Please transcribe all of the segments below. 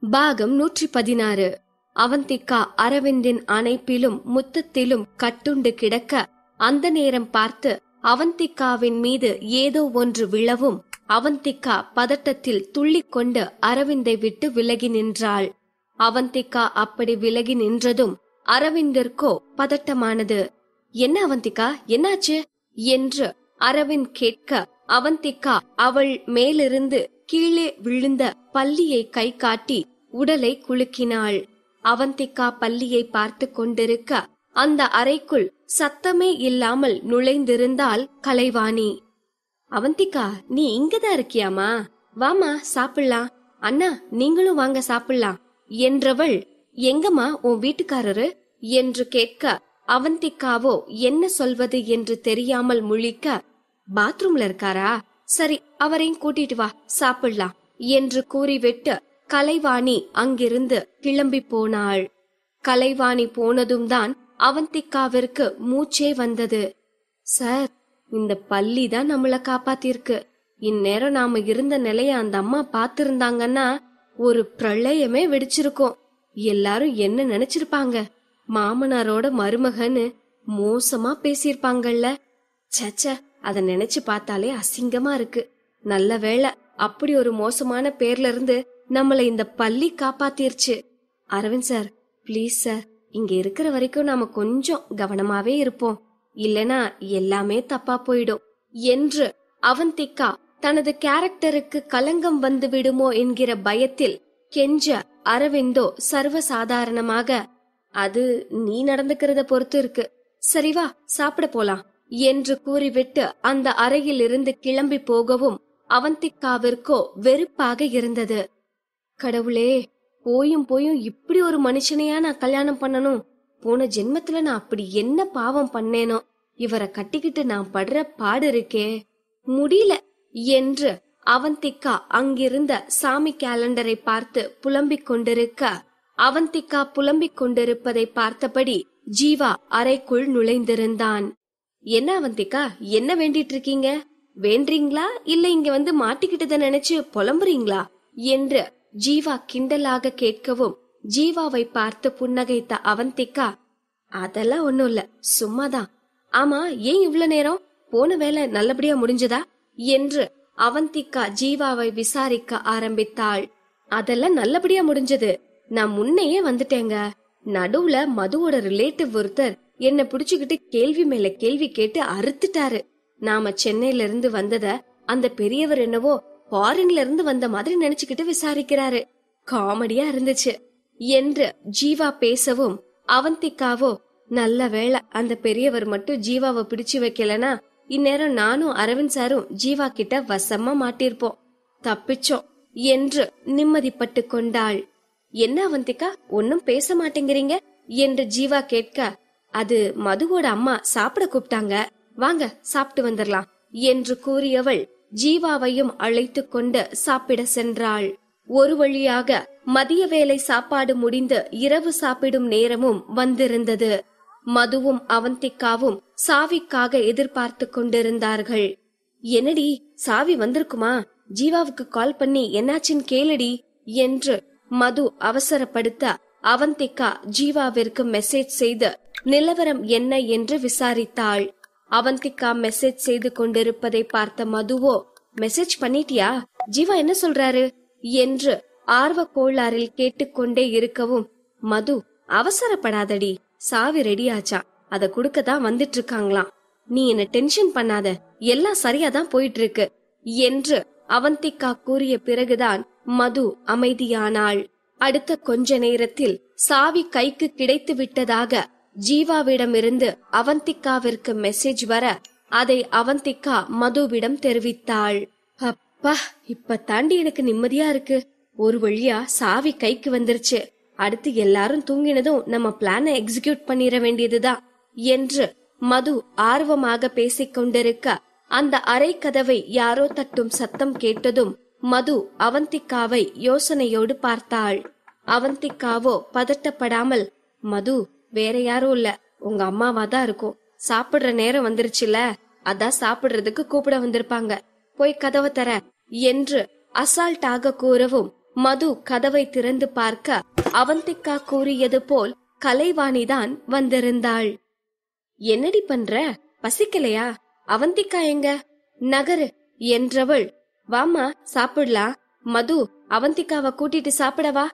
பாகம் 116. அவந்திகா அரவிந்தின் அணைப்பிலும் முத்தத்திலும் கட்டுண்டு கிடக்க அந்த நேரம் பார்த்து அவந்திகாவின் மீது ஏதோ ஒன்று விழவும் அவந்திகா பதட்டத்தில் துள்ளிக்கொண்டு அரவிந்தை விட்டு விலகி நின்றாள். அவந்திகா அப்படி விலகி நின்றதும் அரவிந்திற்கோ பதட்டமானது. என்ன அவந்திகா, என்னாச்சு என்று அரவிந்த் கேட்க அவந்திகா அவள் மேலிருந்து கீழே விழுந்த பல்லியை கை காட்டி உடலை குலுக்கினாள். அவந்திகா பல்லியை பார்த்து கொண்டிருக்க அந்த அறைக்குள் சத்தமே இல்லாமல் நுழைந்திருந்தாள் கலைவாணி. அவந்திகா, நீ இங்கதான் இருக்கியாமா? வாமா சாப்பிடலாம். அண்ணா, நீங்களும் வாங்க சாப்பிடலாம் என்றவள், எங்கம்மா உன் வீட்டுக்காரரு என்று கேட்க அவந்திகாவோ என்ன சொல்வது என்று தெரியாமல் முழிக்க, பாத்ரூம்ல இருக்காரா? சரி, அவரையும் கூட்டிட்டு வா, சாப்பிடலாம் என்று கூறிவிட்டு கலைவாணி அங்கிருந்து கிளம்பி போனாள். கலைவாணி போனதும் தான் அவந்திகாவிற்கு மூச்சே வந்தது. சார், இந்த பள்ளி தான் நம்மள காப்பாத்திருக்கு. இந்நேரம் நாம இருந்த நிலைய அந்த அம்மா பாத்திருந்தாங்கன்னா ஒரு பிரளயமே வெடிச்சிருக்கும். எல்லாரும் என்ன நினைச்சிருப்பாங்க? மாமனாரோட மருமகன்னு மோசமா பேசியிருப்பாங்கல்ல. சச்ச, அத நினைச்சு பார்த்தாலே அசிங்கமா இருக்கு. நல்ல வேளை அப்படி ஒரு மோசமான பேர்ல இருந்து நம்மள இந்த பள்ளி காப்பாத்திருச்சு. அரவிந்த் சார், பிளீஸ் சார், இங்க இருக்கிற வரைக்கும் நாம கொஞ்சம் கவனமாவே இருப்போம். இல்லனா எல்லாமே தப்பா போயிடும் என்று அவந்திகா தனது கேரக்டருக்கு களங்கம் வந்து விடுமோ என்கிற பயத்தில் கெஞ்ச, அரவிந்தோ சர்வசாதாரணமாக, அது நீ நடந்துக்கிறத பொறுத்து இருக்கு, சரி வா சாப்பிட போலாம் என்று கூறிவிட்டு அந்த அறையில் இருந்து கிளம்பி போகவும் அவந்திகாவிற்கோ வெறுப்பாக இருந்தது. கடவுளே, போயும் போயும் இப்படி ஒரு மனுஷனையா நான் கல்யாணம் பண்ணணும்? போன ஜென்மத்துல நான் அப்படி என்ன பாவம் பண்ணேனோ? இவரை கட்டிக்கிட்டு நான் படுற பாடு இருக்கே, முடியல என்று அவந்திகா அங்கிருந்த சாமி கேலண்டரை பார்த்து புலம்பிக் கொண்டிருக்க, அவந்திகா புலம்பிக் கொண்டிருப்பதை பார்த்தபடி ஜீவா அறைக்குள் நுழைந்திருந்தான். என்ன அவந்திகா, என்ன வேண்டிட்டு இருக்கீங்க? வேண்டீங்களா இல்ல இங்க வந்து மாட்டிக்கிட்டத நினைச்சு புலம்புறீங்களா என்று ஜீவா கிண்டலாக கேட்கவும் ஜீவாவை பார்த்து புன்னகைத்த அவந்திகா, அதெல்லாம் ஒண்ணும் இல்ல, சும்மாதான். ஆமா, ஏன் இவ்வளவு நேரம்? போன வேலை நல்லபடியா முடிஞ்சதா என்று அவந்திகா ஜீவாவை விசாரிக்க ஆரம்பித்தாள். அதெல்லாம் நல்லபடியா முடிஞ்சது. நான் முன்னையே வந்துட்டேங்க. நடுவுல மதுவோட ரிலேட்டிவ் ஒருத்தர் என்ன புடிச்சுக்கிட்டு கேள்வி மேல கேள்வி கேட்டு அறுத்துட்டாரு. நாம சென்னையில இருந்து வந்தத அந்த பெரியவர் என்னவோ ஃபாரின்ல இருந்து வந்த மாதிரி நினைச்சுக்கிட்டு விசாரிக்கிறாரு. காமெடியா இருந்துச்சு என்று ஜீவா பேசவும் அவந்திகாவோ, நல்ல வேளை அந்த பெரியவர் மட்டும் ஜீவாவை பிடிச்சு வைக்கலனா இந்நேரம் நானும் அரவிந்த் சாரும் ஜீவா கிட்ட வசமா மாட்டிருப்போம், தப்பிச்சோம் என்று நிம்மதிப்பட்டு கொண்டாள். என்ன அவந்திகா, ஒன்னும் பேச மாட்டேங்கிறீங்க என்று ஜீவா கேட்க, அது மதுவோட அம்மா சாப்பிட கூப்பிட்டாங்க, வாங்க சாப்பிட்டு வந்துடலாம் என்று கூறியவள் ஜீவாவையும் அழைத்து கொண்டு சாப்பிட சென்றாள். ஒரு வழியாக மதிய வேளை சாப்பாடு முடிந்து இரவு சாப்பிடும் நேரமும் வந்திருந்தது. மதுவும் அவந்திகாவும் சாவிக்காக எதிர்பார்த்து கொண்டிருந்தார்கள். என்னடி, சாவி வந்திருக்குமா? ஜீவாவுக்கு கால் பண்ணி என்னாச்சின்னு கேளுடி என்று மது அவசரப்படுத்த அவந்திகா ஜீவாவிற்கு மெசேஜ் செய்து நிலவரம் என்ன என்று விசாரித்தாள். அவந்திகா மெசேஜ் செய்து கொண்டிருப்பதை பார்த்த மதுவோ, மெசேஜ் பண்ணிட்டியா? ஜீவா என்ன சொல்றாரு என்று ஆர்வ கோளாறில் கேட்டுக்கொண்டே இருக்கவும், மது அவசரப்படாதடி, சாவி ரெடியாச்சா, அத குடுக்கதான் வந்துட்டு இருக்காங்களாம். நீ என்ன டென்ஷன் பண்ணாத, எல்லாம் சரியாதான் போயிட்டு இருக்கு என்று அவந்திகா கூறிய பிறகுதான் மது அமைதியானாள். அடுத்த கொஞ்ச நேரத்தில் சாவி கைக்கு கிடைத்து விட்டதாக ஜீவாவிடமிருந்து அவந்திகாவிற்கு மெசேஜ் வர அதை அவந்திகா மதுவிடம் தெரிவித்தாள். அப்பா, இப்ப தாண்டி எனக்கு நிம்மதியா இருக்கு. ஒரு வழியா சாவி கைக்கு வந்துருச்சு. அடுத்து எல்லாரும் தூங்கினதும் நம்ம பிளான எக்ஸிக்யூட் பண்ணிட வேண்டியதுதான் என்று மது ஆர்வமாக பேசிக் கொண்டிருக்க அந்த அறை கதவை யாரோ தட்டும் சத்தம் கேட்டதும் மது அவந்திகாவை யோசனையோடு பார்த்தாள். அவந்திகாவோ பதட்டப்படாமல், மது, வேற யாரும் இல்ல, உங்க அம்மாவாதான் இருக்கும். சாப்பிடுற நேரம் வந்துருச்சுல, அதான் சாப்பிடுறதுக்கு கூப்பிட வந்திருப்பாங்க, போய் கதவை தர என்று அசால்ட்டாக கூறவும் மது கதவை திறந்து பார்க்க அவந்திகா கூறியது போல் கலைவாணிதான் வந்திருந்தாள். என்னடி பண்ற? பசிக்கலையா? அவந்திகா எங்க? நகரு என்றவள், வாமா சாப்பிடலாம், மது அவந்திகாவை கூட்டிட்டு சாப்பிடவா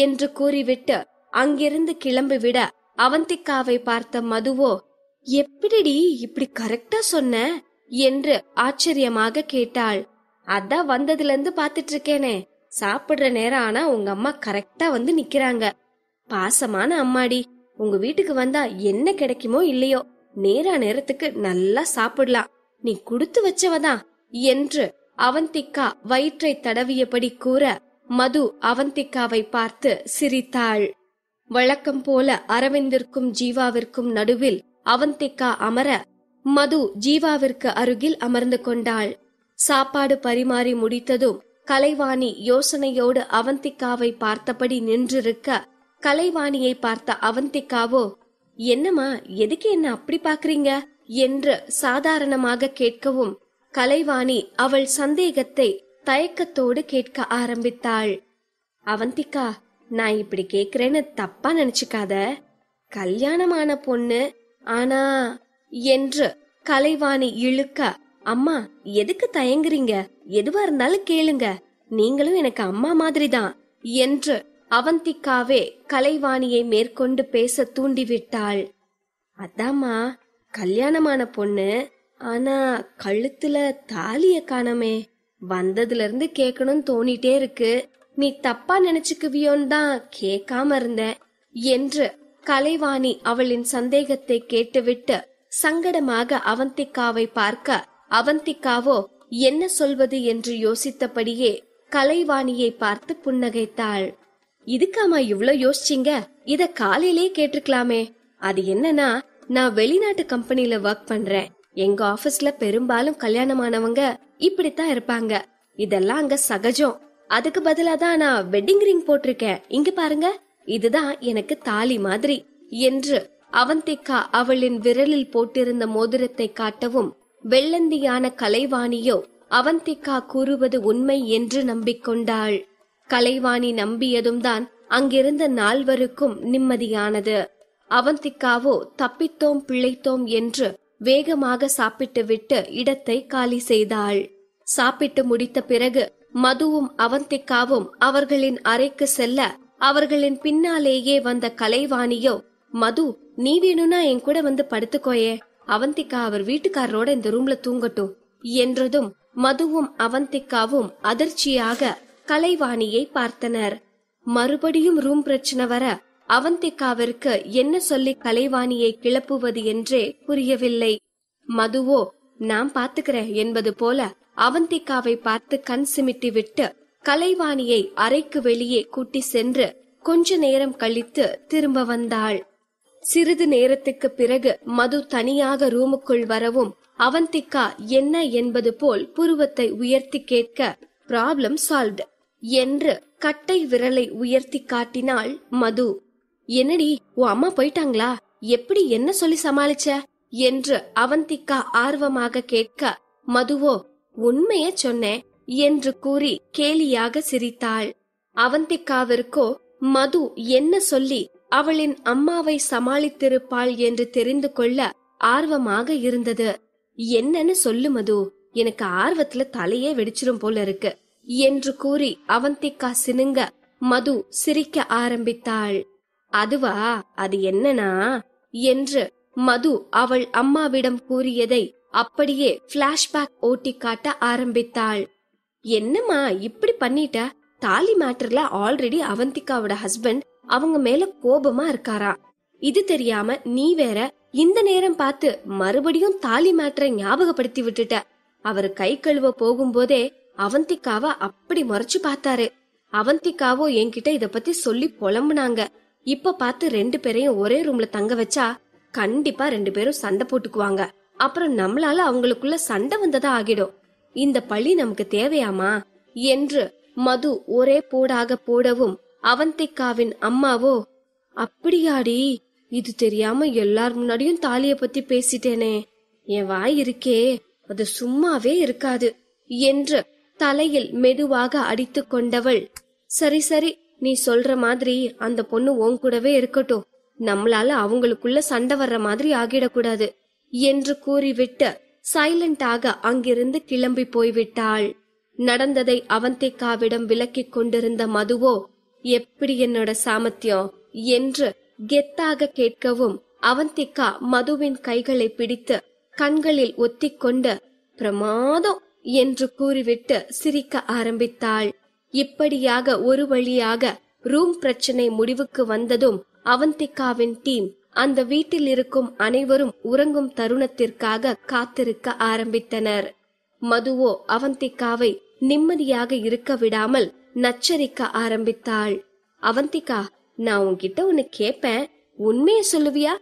என்று கூறிவிட்டு அங்கிருந்து கிளம்பிவிட அவந்திகாவை பார்த்த மதுவோ, எப்படிடி இப்படி கரெக்டா சொன்ன என்று ஆச்சரியமாக கேட்டாள். அதான் வந்ததுல இருந்து பாத்துட்டு இருக்கேனே, சாப்பிடுற நேரம் ஆனா உங்க அம்மா கரெக்டா வந்து நிக்கிறாங்க. பாசமான அம்மாடி, உங்க வீட்டுக்கு வந்தா என்ன கிடைக்குமோ இல்லையோ நேரத்துக்கு நல்லா சாப்பிடலாம், நீ குடுத்து வச்சவதான் என்று அவந்திகா வயிற்றை தடவியபடி கூற மது அவந்திகாவை பார்த்து சிரித்தாள். வழக்கம் போல அரவிந்திற்கும் ஜீவாவிற்கும் நடுவில் அவந்திகா அமர மது ஜீவாவிற்கு அருகில் அமர்ந்து கொண்டாள். சாப்பாடு பரிமாறி முடித்ததும் கலைவாணி யோசனையோடு அவந்திகாவை பார்த்தபடி நின்றிருக்க, கலைவாணியை பார்த்த அவந்திகாவோ, என்னம்மா, எதுக்கு என்ன அப்படி பாக்குறீங்க என்று சாதாரணமாக கேட்கவும் கலைவாணி அவள் சந்தேகத்தை தயக்கத்தோடு கேட்க ஆரம்பித்தாள். அவந்திகா, நான் இப்படி கேக்குறேன்னு தப்பா நினைச்சுக்காத, கல்யாணமான பொண்ணு ஆனா என்று கலைவாணி இழுக்க, அம்மா எதுக்கு தயங்குறீங்க, எதுவா இருந்தாலும் கேளுங்க, நீங்களும் எனக்கு அம்மா மாதிரிதான் என்று அவந்திகாவே கலைவாணியை மேற்கொண்டு பேச தூண்டிவிட்டாள். அதாம்மா, கல்யாணமான பொண்ணு ஆனா கழுத்துல தாலிய காணமே, வந்ததுல இருந்து கேட்கணும்னு தோணிட்டே இருக்கு, நீ தப்பா நினைச்சுக்குவியோன்னு தான் கேட்காம இருந்தேன் என்று கலைவாணி அவளின் சந்தேகத்தை கேட்டுவிட்டு சங்கடமாக அவந்திகாவை பார்க்க, அவந்திகாவோ என்ன சொல்வது என்று யோசித்தபடியே கலைவாணியை பார்த்து புன்னகைத்தாள். இதுக்காமா இவ்ளோ யோசிச்சீங்க? இத காலையிலே கேட்டிருக்கலாமே. அது என்னன்னா, நான் வெளிநாட்டு கம்பெனில ஒர்க் பண்றேன். எங்க ஆபீஸ்ல பெரும்பாலும் கல்யாணமானவங்க இப்படித்தான் இருப்பாங்க. இதெல்லாம் அங்க சகஜம். அதுக்கு பதிலா தான் நான் வெட்டிங் ரிங் போட்டிருக்கேன். இங்க பாருங்க, இதுதான் எனக்கு தாலி மாதிரி என்று அவந்திகா அவளின் விரலில் போட்டிருந்த மோதிரத்தை காட்டவும், வெள்ளந்தியான கலைவாணியோ அவந்திகா கூறுவது உண்மை என்று நம்பிக்கொண்டாள். கலைவாணி நம்பியதும் தான் அங்கிருந்த நால்வருக்கும் நிம்மதியானது. அவந்திகாவோ தப்பித்தோம் பிழைத்தோம் என்று வேகமாக சாப்பிட்டு விட்டு இடத்தை காலி செய்தாள். சாப்பிட்டு முடித்த பிறகு மதுவும் அவந்திகாவும் அவர்களின் அறைக்கு செல்ல, அவர்களின் பின்னாலேயே வந்த கலைவாணியோ, மது நீ வேணும்னா என் கூட வந்து படுத்துக்கோயே, அவந்திகா அவர் வீட்டுக்காரரோட இந்த ரூம்ல தூங்கட்டும் என்றதும் மதுவும் அவந்திகாவும் அதிர்ச்சியாக கலைவாணியை பார்த்தனர். மறுபடியும் ரூம் பிரச்சனை வர அவந்திகாவிற்கு என்ன சொல்லி கலைவாணியை கிளப்புவது என்றே புரியவில்லை. மதுவோ நான் பாத்துக்கிறேன் என்பது போல அவந்திகாவை பார்த்து கண் சிமிட்டி விட்டு கலைவாணியை அறைக்கு வெளியே கூட்டி சென்று கொஞ்ச நேரம் கழித்து திரும்ப வந்தாள். சிறிது நேரத்துக்கு பிறகு மது தனியாக ரூமுக்குள் வரவும் அவந்திகா என்ன என்பது போல் புருவத்தை உயர்த்தி கேட்க, ப்ராப்ளம் சால்வ்ட் என்று கட்டை விரலை உயர்த்தி காட்டினாள் மது. என்னடி, உன் அம்மா போயிட்டாங்களா? எப்படி என்ன சொல்லி சமாளிச்ச என்று அவந்திகா ஆர்வமாக கேட்க, மதுவோ உண்மைய சொன்னேன் என்று கூறி கேலியாக சிரித்தாள். அவந்திகாவிற்கோ மது என்ன சொல்லி அவளின் அம்மாவை சமாளித்திருப்பாள் என்று தெரிந்து கொள்ள ஆர்வமாக இருந்தது. என்னன்னு சொல்லு மது, எனக்கு ஆர்வத்துல தலையே வெடிச்சிரும் போல இருக்கு என்று கூறி அவந்திகா சினுங்க மது சிரிக்க ஆரம்பித்தாள். அதுவா, அது என்னன்னா என்று மது அவள் அம்மாவிடம் கூறியதை அப்படியே பிளாஷ்பேக் ஓட்டி காட்ட ஆரம்பித்தாள். என்னம்மா இப்படி பண்ணிட்ட? தாலி மேட்டர்ல ஆல்ரெடி அவந்திகாவோட ஹஸ்பண்ட் அவங்க மேல கோபமா இருக்காரா? இது தெரியாம நீ வேற இந்த நேரம் பார்த்து மறுபடியும் தாலி மேட்டரை ஞாபகப்படுத்தி விட்டுட்ட. அவரு கை கழுவ போகும்போதே அவந்திகாவ அப்படி முறைச்சு பார்த்தாரு. அவந்திகாவோ என்கிட்ட இத பத்தி சொல்லி புலம்புனாங்க. இப்ப பார்த்து 2 பேரையும் ஒரே ரூம்ல தங்க வச்சா கண்டிப்பா 2 பேரும் சண்டை போட்டுக்குவாங்க. அப்புறம் நம்மளால அவங்களுக்குள்ள சண்டை வந்ததா ஆகிடும். இந்த பழி நமக்கு தேவையாமா என்று மது ஒரே போடாக போடவும் அவந்திகாவின் அம்மாவோ, அப்படியாடி, இது தெரியாம எல்லார் முன்னாடியும் தாலிய பத்தி பேசிட்டேனே, என் வாய் இருக்கே அது சும்மாவே இருக்காது என்று தலையில் மெதுவாக அடித்து கொண்டவள், சரி சரி, நீ சொல்ற மாதிரி அந்த பொண்ணு உன் கூடவே இருக்கட்டும், நம்மளால அவங்களுக்குள்ள சண்டை வர்ற மாதிரி ஆகிடக்கூடாது என்று கூறிவிட்டு சைலண்டாக அங்கிருந்து கிளம்பி போய்விட்டாள். நடந்ததை அவந்திகாவிடம் விளக்கிக் கொண்டிருந்த மதுவோ, எப்படி என்னோட சாமர்த்தியம் என்று கெத்தாக கேட்கவும், அவந்திகா மதுவின் கைகளை பிடித்து கண்களில் ஒத்திக்கொண்டு பிரமாதம் என்று கூறிவிட்டு சிரிக்க ஆரம்பித்தாள். இப்படியாக ஒரு வழியாக ரூம் பிரச்சனை முடிவுக்கு வந்ததும் அவந்திகாவின் டீம் அந்த வீட்டில் இருக்கும் அனைவரும் உறங்கும் தருணத்திற்காக காத்திருக்க ஆரம்பித்தனர். மதுவோ அவந்திகாவை நிம்மதியாக இருக்க விடாமல் நச்சரிக்க ஆரம்பித்தாள். அவந்திகா, நான் உன்கிட்ட ஒன்னு கேப்பேன், உண்மைய சொல்லுவியா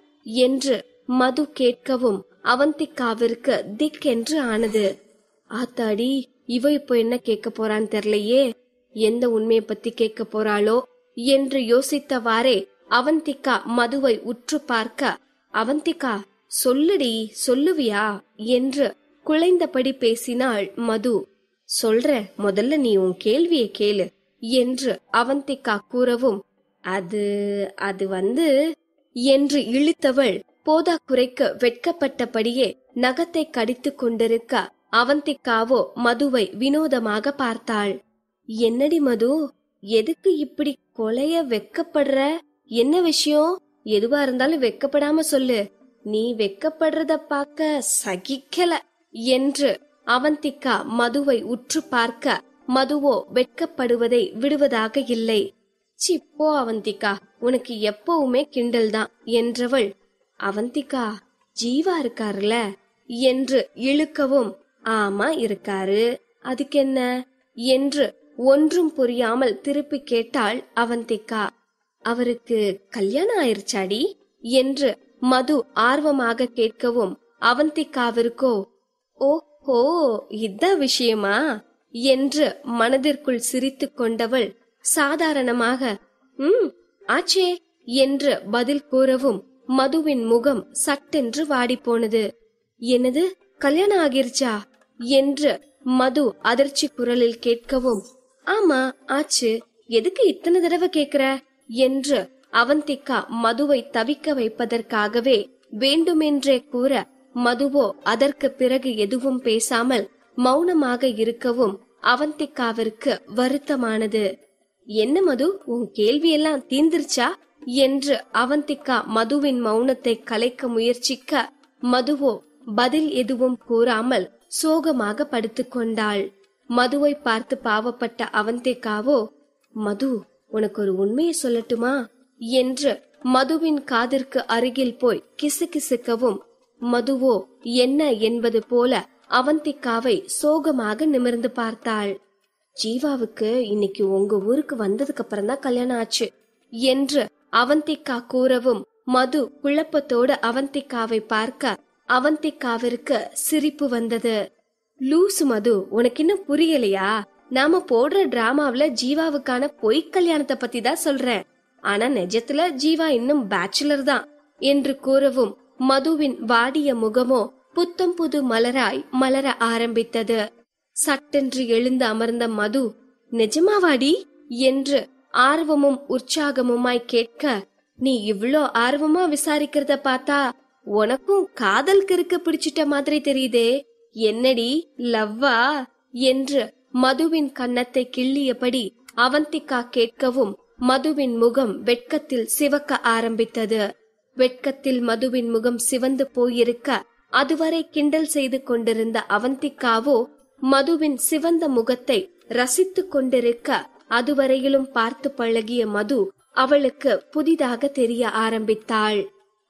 என்று மது கேட்கவும் அவந்திகாவிற்கு திக்கென்று ஆனது. ஆத்தாடி, இவ இப்போ என்ன கேட்க போறான்னு தெரியலையே, எந்த உண்மையை பத்தி கேட்க போறாளோ என்று யோசித்தவாறே அவந்திகா மதுவை உற்று பார்க்க, அவந்திகா சொல்லுடி, சொல்லுவியா என்று குழைந்தபடி பேசினாள் மது. சொல்ற, முதல்ல நீ உன் கேள்வியை கேளு என்று அவந்திகா கூறவும், அது அது வந்து என்று இழுத்தவள் போதாக்குறைக்கு வெட்கப்பட்டபடியே நகத்தை கடித்துக் கொண்டிருக்க, அவந்திகாவோ மதுவை வினோதமாக பார்த்தாள். என்னடி மது, எதுக்கு இப்படி கொலைய வெக்கப்படுற? என்ன விஷயம்? எதுவா இருந்தாலும் வெக்கப்படாம சொல்லு, நீ வெக்கப்படுறத பார்க்க சகிக்கல என்று அவந்திகா மதுவை உற்று பார்க்க, மதுவோ வெட்கப்படுவதை விடுவதாக இல்லை. சிப்போ அவந்திகா, உனக்கு எப்பவுமே கிண்டல் தான் என்றவள், அவந்திகா ஜீவா இருக்காருல என்று இழுக்கவும், ஆமா இருக்காரு, அதுக்கென்ன என்று ஒன்றும் புரியாமல் திருப்பி கேட்டாள் அவந்திகா. அவருக்கு கல்யாணம் ஆயிருச்சாடி என்று மது ஆர்வமாக கேட்கவும், அவந்திகாவிற்கோ ஓஹோ இதான் விஷயமா என்று மனதிற்குள் சிரித்து கொண்டவள் சாதாரணமாக ஆச்சே என்று பதில் கூறவும், மதுவின் முகம் சட்டென்று வாடி போனது. என்னது, கல்யாணம் ஆகிருச்சா என்று மது அதிர்ச்சி குரலில் கேட்கவும், ஆமா ஆச்சு, எதுக்கு இத்தனை தடவை கேக்குற என்று அவந்திகா மதுவை தவிக்க வைப்பதற்காகவே வேண்டுமென்றே கூற, மதுவோ அதற்கு பிறகு எதுவும் பேசாமல் மௌனமாக இருக்கவும் அவந்திகாவிற்கு வருத்தமானது. என்ன மது, உன் கேள்வியெல்லாம் தீர்ந்துருச்சா என்று அவந்திகா மதுவின் மௌனத்தை கலைக்க முயற்சிக்க, மதுவோ பதில் எதுவும் கூறாமல் சோகமாக படுத்துக் கொண்டாள். மதுவை பார்த்து பாவப்பட்ட அவந்திகாவோ, மது உனக்கு ஒரு உண்மையை சொல்லட்டுமா என்று மதுவின் காதிற்கு அருகில் போய் கிசுகிசுக்கவும், மதுவோ என்ன என்பது போல அவந்திகாவை சோகமாக நிமிர்ந்து பார்த்தாள். ஜீவாவுக்கு இன்னைக்கு உங்க ஊருக்கு வந்ததுக்கு அப்புறம் தான் கல்யாணம் ஆச்சு என்று அவந்திகா கூறவும், மது குழப்பத்தோடு அவந்திகாவை பார்க்க, அவந்திகாவிற்கு சிரிப்பு வந்தது. லூசு மது, உனக்கு இன்னும் புரியலையா? நாம போடுற டிராமாவில ஜீவாவுக்கான பொய் கல்யாணத்தை பத்தி தான் சொல்றேன், ஆனா நிஜத்துல ஜீவா இன்னும் பேச்சுலர் தான் என்று கூறவும், மதுவின் வாடிய முகமோ புத்தம் புது மலராய் மலர ஆரம்பித்தது. சட்டென்று எழுந்து அமர்ந்த மது, நிஜமாவாடி என்று ஆர்வமும் உற்சாகமுமாய் கேட்க, நீ இவ்ளோ ஆர்வமா விசாரிக்கிறத பார்த்தா உனக்கும் காதல் கிறுக்க பிடிச்சிட்ட மாதிரி தெரியுதே, என்னடி லவ்வா என்று மதுவின் கன்னத்தை கிள்ளியபடி அவந்திகா கேட்கவும், மதுவின் முகம் வெட்கத்தில் சிவக்க ஆரம்பித்தது. வெட்கத்தில் மதுவின் முகம் சிவந்து போயிருக்க, அதுவரை கிண்டல் செய்து கொண்டிருந்த அவந்திகாவோ மதுவின் சிவந்த முகத்தை ரசித்து கொண்டிருக்க, அதுவரையிலும் பார்த்து பழகிய மது அவளுக்கு புதிதாக தெரிய ஆரம்பித்தாள்.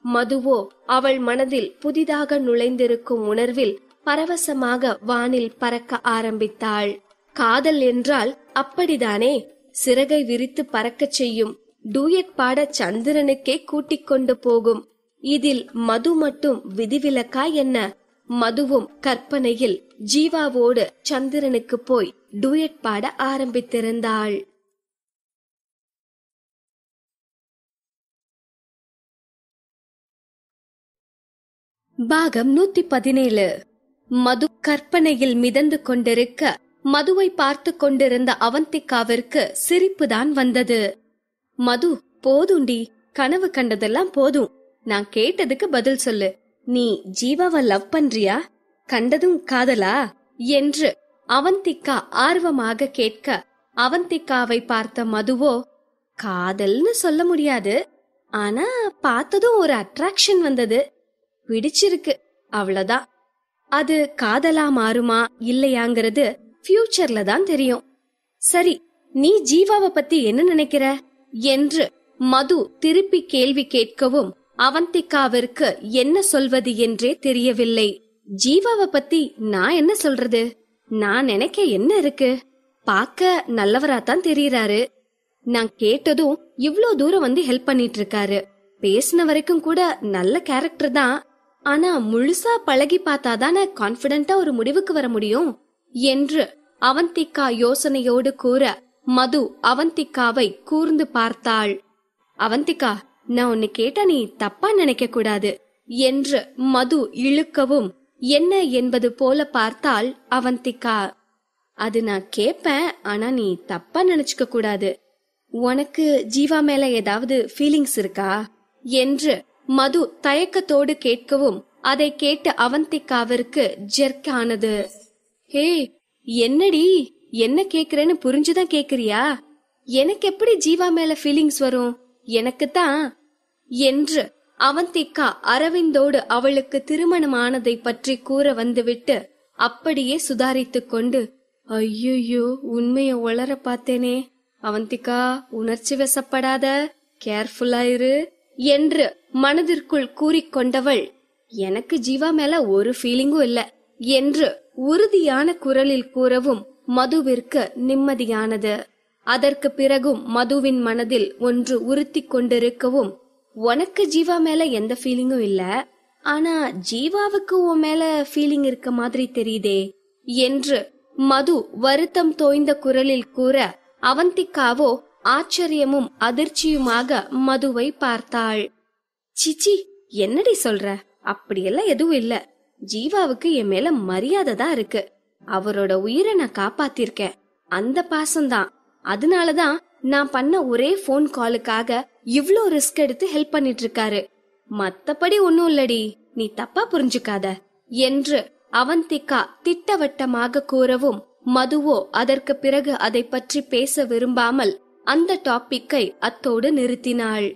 மதுவோ அவள் மனதில் புதிதாக நுழைந்திருக்கும் உணர்வில் பரவசமாக வானில் பறக்க ஆரம்பித்தாள். காதல் என்றால் அப்படிதானே, சிறகை விரித்து பறக்கச் செய்யும், டூயட் பாட சந்திரனுக்கே கூட்டிக் கொண்டு போகும். இதில் மது மட்டும் விதிவிலக்கா என்ன? மதுவும் கற்பனையில் ஜீவாவோடு சந்திரனுக்கு போய் டூயட் பாட ஆரம்பித்திருந்தாள். பாகம் 117. மது கற்பனையில் மிதந்து கொண்டிருக்க, மதுவை பார்த்து கொண்டிருந்த அவந்திகாவிற்கு சிரிப்புதான் வந்தது. மது, போதுண்டி, கனவு கண்டதெல்லாம் போதும். நான் கேட்டதுக்கு பதில் சொல்லு. நீ ஜீவாவை லவ் பண்றியா? கண்டதும் காதலா என்று அவந்திகா ஆர்வமாக கேட்க, அவந்திகாவை பார்த்த மதுவோ, காதல்னு சொல்ல முடியாது, ஆனா பார்த்ததும் ஒரு அட்ராக்ஷன் வந்தது, பிடிச்சிருக்கு, அவ்வளவுதான். அது காதலா மாறுமா இல்லையாங்கிறது ஃபியூச்சர்ல தான் தெரியும். சரி, நீ ஜீவாவை பத்தி என்ன நினைக்கிற என்று மது திருப்பி கேள்வி கேட்கவும் அவந்திகாவிற்கு என்ன சொல்வது என்றே தெரியவில்லை. ஜீவாவை பத்தி நான் என்ன சொல்றது? நான் நினைக்க என்ன இருக்கு? பார்க்க நல்லவராத்தான் தெரியறாரு. நான் கேட்டதும் இவ்ளோ தூரம் வந்து ஹெல்ப் பண்ணிட்டு இருக்காரு. பேசின வரைக்கும் கூட நல்ல கேரக்டர் தான். ஆனா முழுசா பழகி பார்த்தாதானே கான்பிடென்ட்டா ஒரு முடிவுக்கு வர முடியும் என்று அவந்திகா யோசனையோடு கூற, மது அவந்திகாவை கூர்ந்து பார்த்தாள். அவந்திகா, நான் உன்னை கேட்டா நீ தப்பா நினைக்க கூடாது என்று மது இழுக்கவும், என்ன என்பது போல பார்த்தாள் அவந்திகா. அது நான் கேப்பேன், ஆனா நீ தப்பா நினைச்சுக்க கூடாது. உனக்கு ஜீவா மேல ஏதாவது ஃபீலிங்ஸ் இருக்கா என்று மது தயக்கத்தோடு கேட்கவும், அதை கேட்டு அவந்திகாவிற்கு ஜெர்க் ஆனது. ஹே, என்னடி, என்ன கேக்குறேன்னு புரிஞ்சுதான் கேக்குறியா? எனக்கு எப்படி ஜீவா மேல ஃபீலிங்ஸ் வரும்? எனக்குத்தான் என்று அவந்திகா அரவிந்தோடு அவளுக்கு திருமணமானதை பற்றி கூற வந்துவிட்டு அப்படியே சுதாரித்துக் கொண்டு, ஐயோ, உண்மைய உளர பார்த்தேனே. அவந்திகா, உணர்ச்சி வசப்படாத, கேர்ஃபுல்லா இரு என்று மனதிற்குள் கூறிக்கொண்டவள், எனக்கு ஜீவா மேல ஒரு ஃபீலிங்கும் இல்ல என்று உறுதியான குரலில் கூறவும் மதுவிற்கு நிம்மதியானது. அதற்கு பிறகும் மதுவின் மனதில் ஒன்று உறுத்தி கொண்டிருக்கவும், உனக்கு ஜீவா மேல எந்த ஃபீலிங்கும் இல்ல, ஆனா ஜீவாவுக்கு உன் மேல ஃபீலிங் இருக்க மாதிரி தெரியுதே என்று மது வருத்தம் தோய்ந்த குரலில் கூற, அவந்திகாவோ ஆச்சரியமும் அதிர்ச்சியுமாக மதுவை பார்த்தாள். சிச்சி, என்னடி சொல்ற? அப்படியெல்லாம் எதுவும் இல்ல. ஜீவாவுக்கு என் மேல மரியாதை தான் இருக்கு. அவரோட உயிரை நான் காப்பாத்திருக்கேன், அந்த பாசம்தான். அதனாலதான் நான் பண்ண ஒரே போன் காலுக்காக இவ்ளோ ரிஸ்க் எடுத்து ஹெல்ப் பண்ணிட்டு இருக்காரு. மத்தபடி ஒன்னும் இல்லடி, நீ தப்பா புரிஞ்சுக்காத என்று அவந்திகா திட்டவட்டமாக கூறவும், மதுவோ அதற்கு பிறகு அதை பற்றி பேச விரும்பாமல் அந்த டாபிக்கை அத்தோடு நிறுத்தினாள்.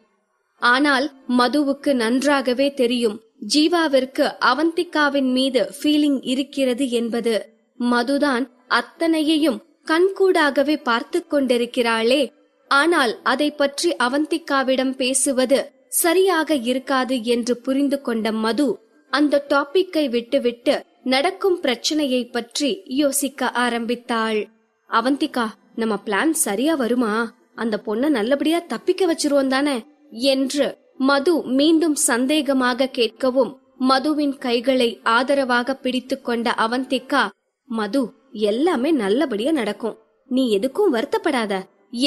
ஆனால் மதுவுக்கு நன்றாகவே தெரியும் ஜீவாவிற்கு அவந்திகாவின் மீது ஃபீலிங் இருக்கிறது என்பது. மதுதான் அத்தனையையும் கண்கூடாகவே பார்த்து கொண்டிருக்கிறாளே. ஆனால் அதை பற்றி அவந்திகாவிடம் பேசுவது சரியாக இருக்காது என்று புரிந்து கொண்ட மது அந்த டாபிக்கை விட்டுவிட்டு நடக்கும் பிரச்சனையை பற்றி யோசிக்க ஆரம்பித்தாள். அவந்திகா, நம்ம பிளான் சரியா வருமா? அந்த பொண்ண நல்லபடியா தப்பிக்க வச்சிருவோம் தானே என்று மது மீண்டும் சந்தேகமாக கேட்கவும், மதுவின் கைகளை ஆதரவாக பிடித்து கொண்ட அவந்திகா, மது, எல்லாமே நல்லபடியா நடக்கும், நீ எதுக்கும் வருத்தப்படாத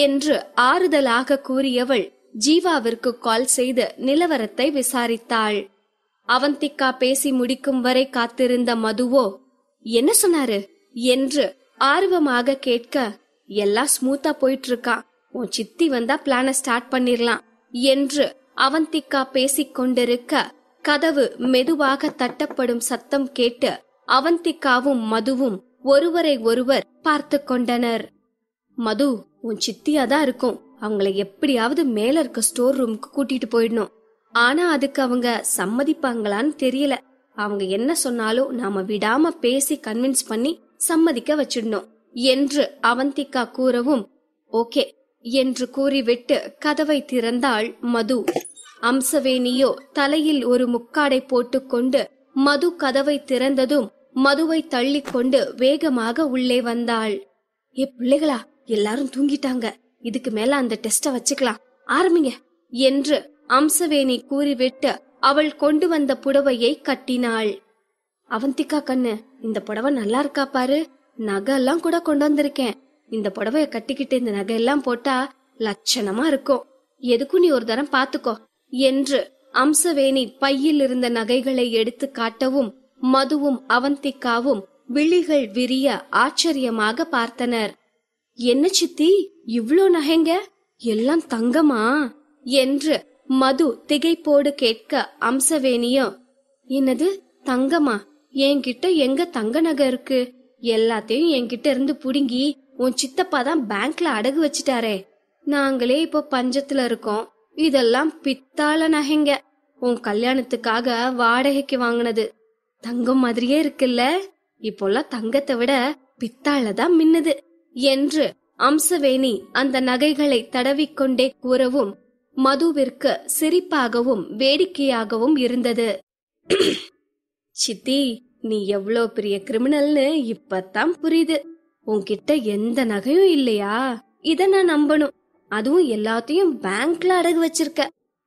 என்று ஆறுதலாக கூறியவள் ஜீவாவிற்கு கால் செய்து நிலவரத்தை விசாரித்தாள். அவந்திகா பேசி முடிக்கும் வரை காத்திருந்த மதுவோ, என்ன சொன்னாரு என்று ஆர்வமாக கேட்க, எல்லாம் ஸ்மூத்தா போயிட்டு இருக்கான், உன் சித்தி வந்தா பிளான ஸ்டார்ட் பண்ணிரலாம் என்று அவந்திகா பேசிக் கொண்டிருக்க, கதவு மெதுவாக தட்டப்படும் சத்தம் கேட்டு அவந்திகாவும் மதுவும் ஒருவரை ஒருவர் பார்த்து கொண்டனர். மது, உன் சித்தியாதான் இருக்கும், அவங்களை எப்படியாவது மேல இருக்க ஸ்டோர் ரூமுக்கு கூட்டிட்டு போயிடணும். ஆனா அதுக்கு அவங்க சம்மதிப்பாங்களான்னு தெரியல. அவங்க என்ன சொன்னாலும் நாம விடாம பேசி கன்வின்ஸ் பண்ணி சம்மதிக்க வச்சிடணும் என்று அவந்திகா கூறவும், ஓகே என்று கூறிவிட்டு கதவை திறந்தாள் மது. அம்சவேணியோ தலையில் ஒரு முக்காடை போட்டுக்கொண்டு மது கதவை திறந்ததும் மதுவை தள்ளி கொண்டு வேகமாக உள்ளே வந்தாள். ஏ பிள்ளைகளா, எல்லாரும் தூங்கிட்டாங்க, இதுக்கு மேல அந்த டெஸ்ட வச்சுக்கலாம், ஆரம்பிங்க என்று அம்சவேணி கூறிவிட்டு அவள் கொண்டு வந்த புடவையை கட்டினாள். அவந்திகா கண்ணு, இந்த புடவை நல்லா இருக்கா பாரு, நகை எல்லாம் கூட கொண்டு வந்திருக்கேன். இந்த புடவைய கட்டிக்கிட்டு இந்த நகை எல்லாம் போட்டா லட்சணமா இருக்கும், எதுக்கும் நீ ஒரு தரம் பாத்துக்கோ என்று அம்சவேணி பையில் இருந்த நகைகளை எடுத்து காட்டவும், மதுவும் அவந்திகாவும் விழிகள் விரிய ஆச்சரியமாக பார்த்தனர். என்ன சித்தி, இவ்ளோ நகைங்க, எல்லாம் தங்கமா என்று மது திகைப்போடு கேட்க அம்சவேணியும், என்னது தங்கமா? என்கிட்ட எங்க தங்க நகை இருக்கு? எல்லாத்தையும் என்கிட்ட இருந்து புடுங்கி உன் சித்தப்பா தான் பேங்க்ல அடகு வச்சிட்டாரே. நாங்களே இப்போ பஞ்சத்துல இருக்கோம். இதெல்லாம் பித்தாள நகைங்க, உன் கல்யாணத்துக்காக வாடகைக்கு வாங்கினது. தங்கம் மாதிரியே இருக்குல்ல? இப்போல்லாம் தங்கத்தை விட பித்தாள தான் மின்னுது என்று அம்சவேணி அந்த நகைகளை தடவிக்கொண்டே கூறவும் மதுவிற்கு சிரிப்பாகவும் வேடிக்கையாகவும் இருந்தது. சித்தி, நீ எவ்வளோ பெரிய கிரிமினல்னு இப்பதான் புரியுது. உன்கிட்ட எந்த நகையும் இல்லையா? இத நான் நம்பணும். அதுவும் எல்லாத்தையும் பேங்க்ல அடகு வச்சிருக்க.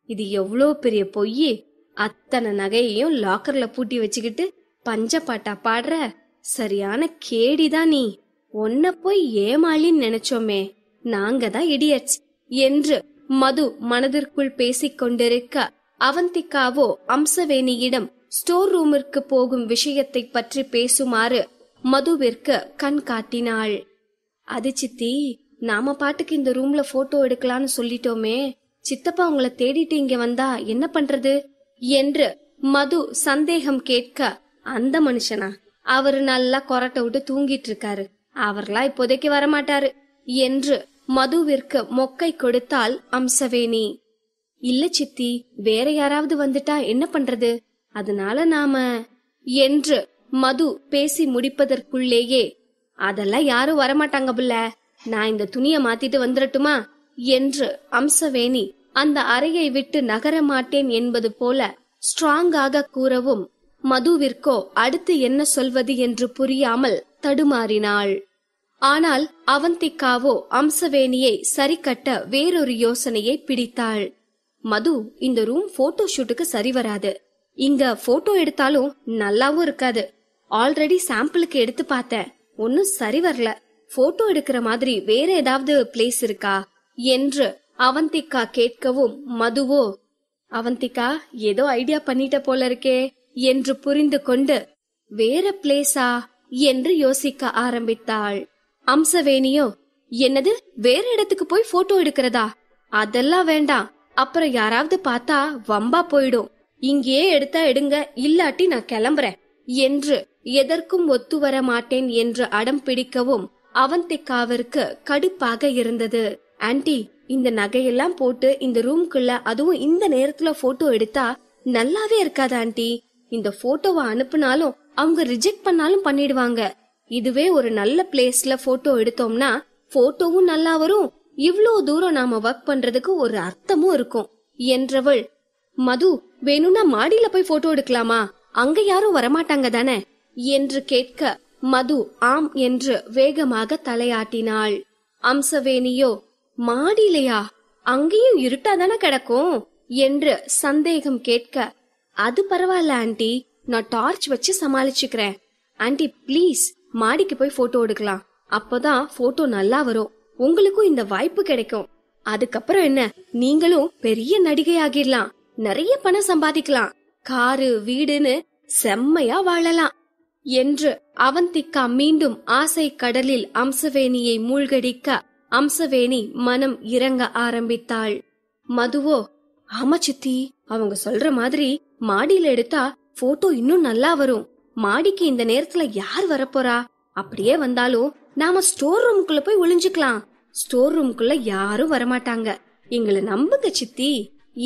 இது எவ்வளோ பெரிய பொய். அத்தனை நகையையும் லாக்கர்ல பூட்டி வச்சுக்கிட்டு பஞ்சப்பாட்டா பாடுற. சரியான கேடிதான் நீ. உன்ன போய் ஏமாளின்னு நினைச்சோமே, நாங்க தான் இடியட்ஸ் என்று மது மனதிற்குள் பேசிக் கொண்டிருக்க அவந்திகாவோ அம்சவேணியிடம் ஸ்டோர் ரூமிற்கு போகும் விஷயத்தை பற்றி பேசுமாறு மதுவிற்கு கண் காட்டினாள். அது சித்தி, நாம பாட்டுக்கு இந்த ரூம்ல போட்டோ எடுக்கலான்னு சொல்லிட்டோமே, சித்தப்பா உங்களை தேடிட்டு இங்க வந்தா என்ன பண்றது என்று மது சந்தேகம் கேட்க, அந்த மனுஷனா? அவரு நல்லா கொரட்டை விட்டு தூங்கிட்டு இருக்காரு, அவர்லாம் இப்போதைக்கு வரமாட்டாரு என்று மதுவிற்கு மொக்கை கொடுத்தாள் அம்சவேணி. இல்ல சித்தி, வேற யாராவது வந்துட்டா என்ன பண்றது? அதனால நாம என்று மது பேசி முடிப்பதற்குள்ளேயே, அதெல்லாம் யாரும் வரமாட்டாங்க புள்ள, நான் இந்த துணிய மாத்திட்டு வந்துடட்டுமா என்று அம்சவேணி அந்த அறையை விட்டு நகர மாட்டேன் என்பது போல ஸ்ட்ராங்காக கூறவும் மதுவிற்கோ அடுத்து என்ன சொல்வது என்று புரியாமல் தடுமாறினாள். ஆனால் அவந்திகாவோ அம்சவேணியை சரி கட்ட வேறொரு யோசனையை பிடித்தாள். மது, இந்த ரூம் போட்டோ ஷூட்டுக்கு சரி வராது. இங்க போட்டோ எடுத்தாலும் நல்லாவும் இருக்காது. ஆல்ரெடி சாம்பிளுக்கு எடுத்து பார்த்தேன், ஒன்னும் சரி வரல. போட்டோ எடுக்கிற மாதிரி வேற ஏதாவது பிளேஸ் இருக்கா என்று அவந்திகா கேட்கவும் மதுவோ, அவந்திகா ஏதோ ஐடியா பண்ணிட்ட போல இருக்கே என்று புரிந்து கொண்டு, வேற பிளேஸா என்று யோசிக்க ஆரம்பித்தாள். அம்சவேணியோ, என்னது வேற இடத்துக்கு போய் போட்டோ எடுக்கிறதா? அதெல்லாம் வேண்டாம், அப்புறம் யாராவது பார்த்தா வம்பா போயிடும். இங்கேயே எடுத்தா எடுங்க, இல்லாட்டி நான் கிளம்புறேன் என்று எதற்கும் ஒத்து வர மாட்டேன் என்று அடம் பிடிக்கவும் அவந்திகாவிற்கு கடுப்பாக இருந்தது. ஆன்ட்டி, இந்த நகையெல்லாம் போட்டு இந்த ரூம்குள்ள அதுவும் இந்த நேரத்துல போட்டோ எடுத்தா நல்லாவே இருக்காது ஆன்ட்டி. இந்த போட்டோவை அனுப்புனாலும் அவங்க ரிஜெக்ட் பண்ணாலும் பண்ணிடுவாங்க. இதுவே ஒரு நல்ல பிளேஸ்ல போட்டோ எடுத்தோம்னா போட்டோவும் நல்லா வரும், இவ்ளோ தூரம் நாம ஒர்க் பண்றதுக்கு ஒரு அர்த்தமும் இருக்கும் என்றவள், மது வேணும்னா மாடியில போய் போட்டோ எடுக்கலாமா? அங்க யாரும் வரமாட்டாங்க தானே என்று கேட்க மது ஆம் என்று வேகமாக தலையாட்டினாள். அம்சவேணியோ, மாடியிலையா? அங்கேயும் இருட்டாதானே கிடக்கும் என்று சந்தேகம் கேட்க, அது பரவாயில்ல ஆன்ட்டி, நான் டார்ச் வச்சு சமாளிச்சுக்கிறேன். ஆன்ட்டி பிளீஸ், மாடிக்கு போய் போட்டோ எடுக்கலாம். அப்பதான் போட்டோ நல்லா வரும், உங்களுக்கும் இந்த வாய்ப்பு கிடைக்கும். அதுக்கப்புறம் என்ன, நீங்களும் பெரிய நடிகை ஆகிடலாம், நிறைய பணம் சம்பாதிக்கலாம், காரு வீடுன்னு செம்மையா வாழலாம் என்று அவந்திகா மீண்டும் ஆசை கடலில் அம்சவேணியை மூழ்கடிக்க அம்சவேணி மனம் இறங்க ஆரம்பித்தாள். மதுவோ, ஆமா சித்தி, அவங்க சொல்ற மாதிரி மாடியில எடுத்தா போட்டோ இன்னும் நல்லா வரும். மாடிக்கு இந்த நேரத்துல யார் வரப்போறா? அப்படியே வந்தாலும் நாம ஸ்டோர் ரூமுக்குள்ள போய் ஒளிஞ்சுக்கலாம். ஸ்டோர் ரூமுக்குள்ள யாரும் வரமாட்டாங்க, எங்களை நம்புங்க சித்தி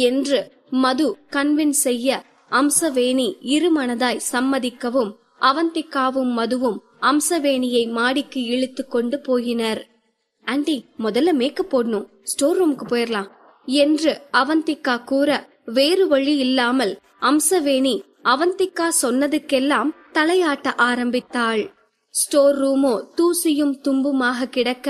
என்று மது கன்வின்ஸ் செய்ய அம்சவேணி இருமனதாய் சம்மதிக்கவும் அவந்திகாவும் மதுவும் அம்சவேணியை மாடிக்கு இழுத்து கொண்டு போயினர். ஆன்ட்டி, முதல்ல மேக்கப் போடணும், ஸ்டோர் ரூமுக்கு போயிடலாம் என்று அவந்திகா கூற வேறு வழி இல்லாமல் அம்சவேணி அவந்திகா சொன்னதுக்கெல்லாம் தலையாட்ட ஆரம்பித்தாள். ஸ்டோர் ரூமோ தூசியும் தும்புமாக கிடக்க,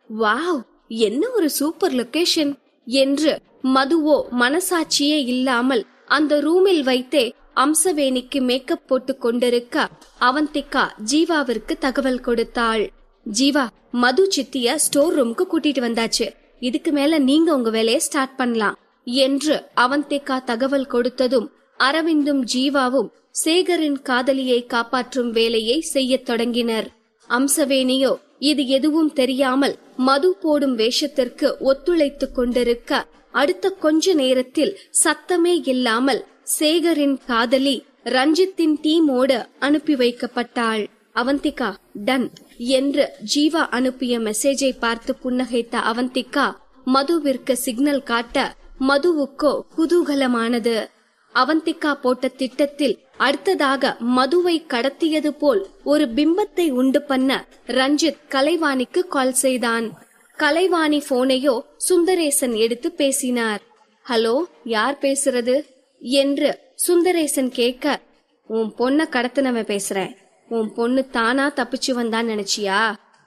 வாவ் என்ன ஒரு சூப்பர் லொகேஷன் என்று மதுவோ மனசாட்சியே இல்லாமல் அந்த ரூமில் வைத்தே அம்சவேணிக்கு மேக்கப் போட்டு கொண்டிருக்க அவந்திகா ஜீவாவிற்கு தகவல் கொடுத்தாள். ஜீவா, மது சித்திய ஸ்டோர் ரூமுக்கு கூட்டிட்டு வந்தாச்சு, இதுக்கு மேல நீங்க உங்க வேலையை ஸ்டார்ட் பண்ணலாம் என்று அவந்திகா தகவல் கொடுத்ததும் அரவிந்தும் ஜீவாவும் சேகரின் காதலியை காப்பாற்றும் வேலையை செய்யத் தொடங்கினர். அம்சவேணியோ இது எதுவும் தெரியாமல் மது போடும் வேஷத்திற்கு ஒத்துழைத்துக் கொண்டிருக்க, அடுத்த கொஞ்ச நேரத்தில் சத்தமே இல்லாமல் சேகரின் காதலி ரஞ்சித்தின் டீமோடு அனுப்பி வைக்கப்பட்டாள். அவந்திகா டன் என்று ஜீவா அனுப்பிய மெசேஜை பார்த்து புன்னகைத்த அவந்திகா மதுவிற்கு சிக்னல் காட்ட, மதுவுக்கோ குதூகலமானது. அவந்திகா போட்ட திட்டத்தில் அடுத்ததாக மதுவை கடத்தியது போல் ஒரு பிம்பத்தை உண்டு பண்ண ரஞ்சித் கலைவாணிக்கு கால் செய்தான். கலைவாணி போனையோ சுந்தரேசன் எடுத்து பேசினார். ஹலோ, யார் பேசுறது என்று சுந்தரேசன் கேட்க, உன் பொண்ண கடத்தினவன் பேசுறேன். உன் பொண்ணு தானா தப்பிச்சு வந்தான்னு நினைச்சியா?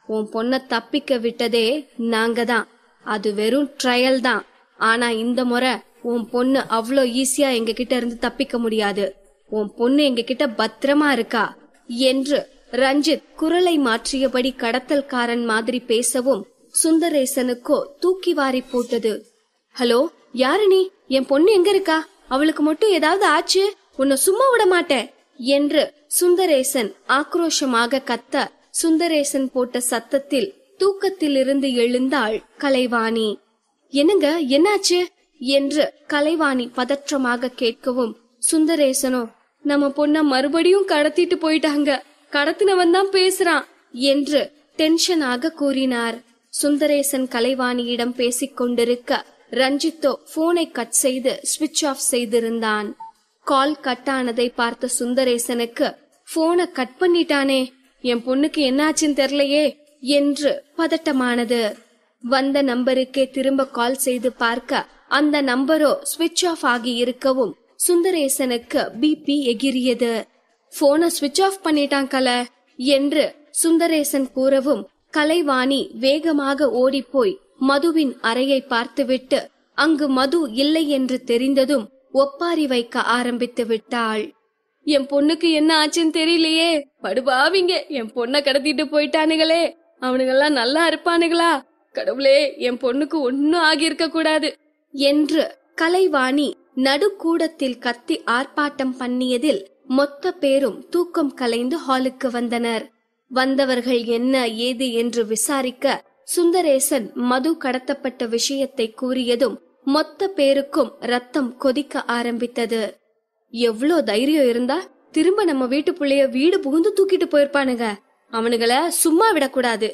உன் பொண்ண தப்பிக்க விட்டதே நாங்க தான். அது வெறும் ட்ரையல் தான். ஆனா இந்த முறை உன் பொண்ணு அவ்வளோ ஈஸியா எங்க கிட்ட இருந்து தப்பிக்க முடியாது. உன் பொண்ணு எங்க கிட்ட பத்திரமா இருக்கா என்று ரஞ்சித் குரலை மாற்றியபடி கடத்தல்காரன் மாதிரி பேசவும் சுந்தரேசனுக்கோ தூக்கி வாரி போட்டது. ஹலோ, யாரு நீ? என் பொண்ணு எங்க இருக்கா? அவளுக்கு மட்டும் ஏதாவது ஆச்சு, உன்னை சும்மா விட மாட்டேன் என்று சுந்தரேசன் ஆக்ரோஷமாக கத்த, சுந்தரேசன் போட்ட சத்தத்தில் தூக்கத்திலிருந்து எழுந்தாள் கலைவாணி. என்னங்க, என்னாச்சு என்று கலைவாணி பதற்றமாக கேட்கவும் சுந்தரேசனோ, நம்ம பொண்ண மறுபடியும் கடத்திட்டு போயிட்டாங்க, கடத்தினவன் தான் பேசுறான் என்று டென்ஷனாக கூறினார். சுந்தரேசன் கலைவாணியிடம் பேசிக் கொண்டிருக்க ரஞ்சித்தோ போனை கட் செய்து ஸ்விட்ச் ஆஃப் செய்திருந்தான். கால் கட் ஆனதை பார்த்த சுந்தரேசனுக்கு, போனை கட் பண்ணிட்டானே, என் பொண்ணுக்கு என்னாச்சுன்னு தெரியலையே என்று பதட்டமானது. வந்த நம்பருக்கே திரும்ப கால் செய்து பார்க்க அந்த நம்பரோ ஸ்விட்ச் ஆஃப் ஆகி இருக்கவும் சுந்தரேசனுக்கு பிபி எகிரியது. போனை ஸ்விட்ச் ஆஃப் பண்ணிட்டான் கலை என்று சுந்தரேசன் கூறவும் கலைவாணி வேகமாக ஓடிப்போய் மதுவின் அறையை பார்த்துவிட்டு அங்கு மது இல்லை என்று தெரிந்ததும் ஒப்பாரி வைக்க ஆரம்பித்து விட்டாள். என் பொண்ணுக்கு என்ன ஆச்சுன்னு தெரியலையே, படுபாவிங்க என் பொண்ண கடத்திட்டு போயிட்டானுங்களே, அவனுங்கெல்லாம் நல்லா இருப்பானுங்களா, கடவுளே என் பொண்ணுக்கு ஒன்னும் ஆகியிருக்க கூடாது என்று கலைவாணி நடுக்கூடத்தில் கத்தி ஆர்ப்பாட்டம் பண்ணியதில் மொத்த பேரும் தூக்கம் கலைந்து ஹாலுக்கு வந்தனர். வந்தவர்கள் என்ன ஏது என்று விசாரிக்க சுந்தரேசன் மது கடத்தப்பட்ட விஷயத்தை கூறியதும் மொத்த பேருக்கும் ரத்தம் கொதிக்க ஆரம்பித்தது. எவ்ளோ தைரியம் இருந்தா திரும்ப நம்ம வீட்டு புள்ளைய வீடு புகுந்து தூக்கிட்டு போயிருப்பானுங்க, அவனுங்கள சும்மா விடக்கூடாது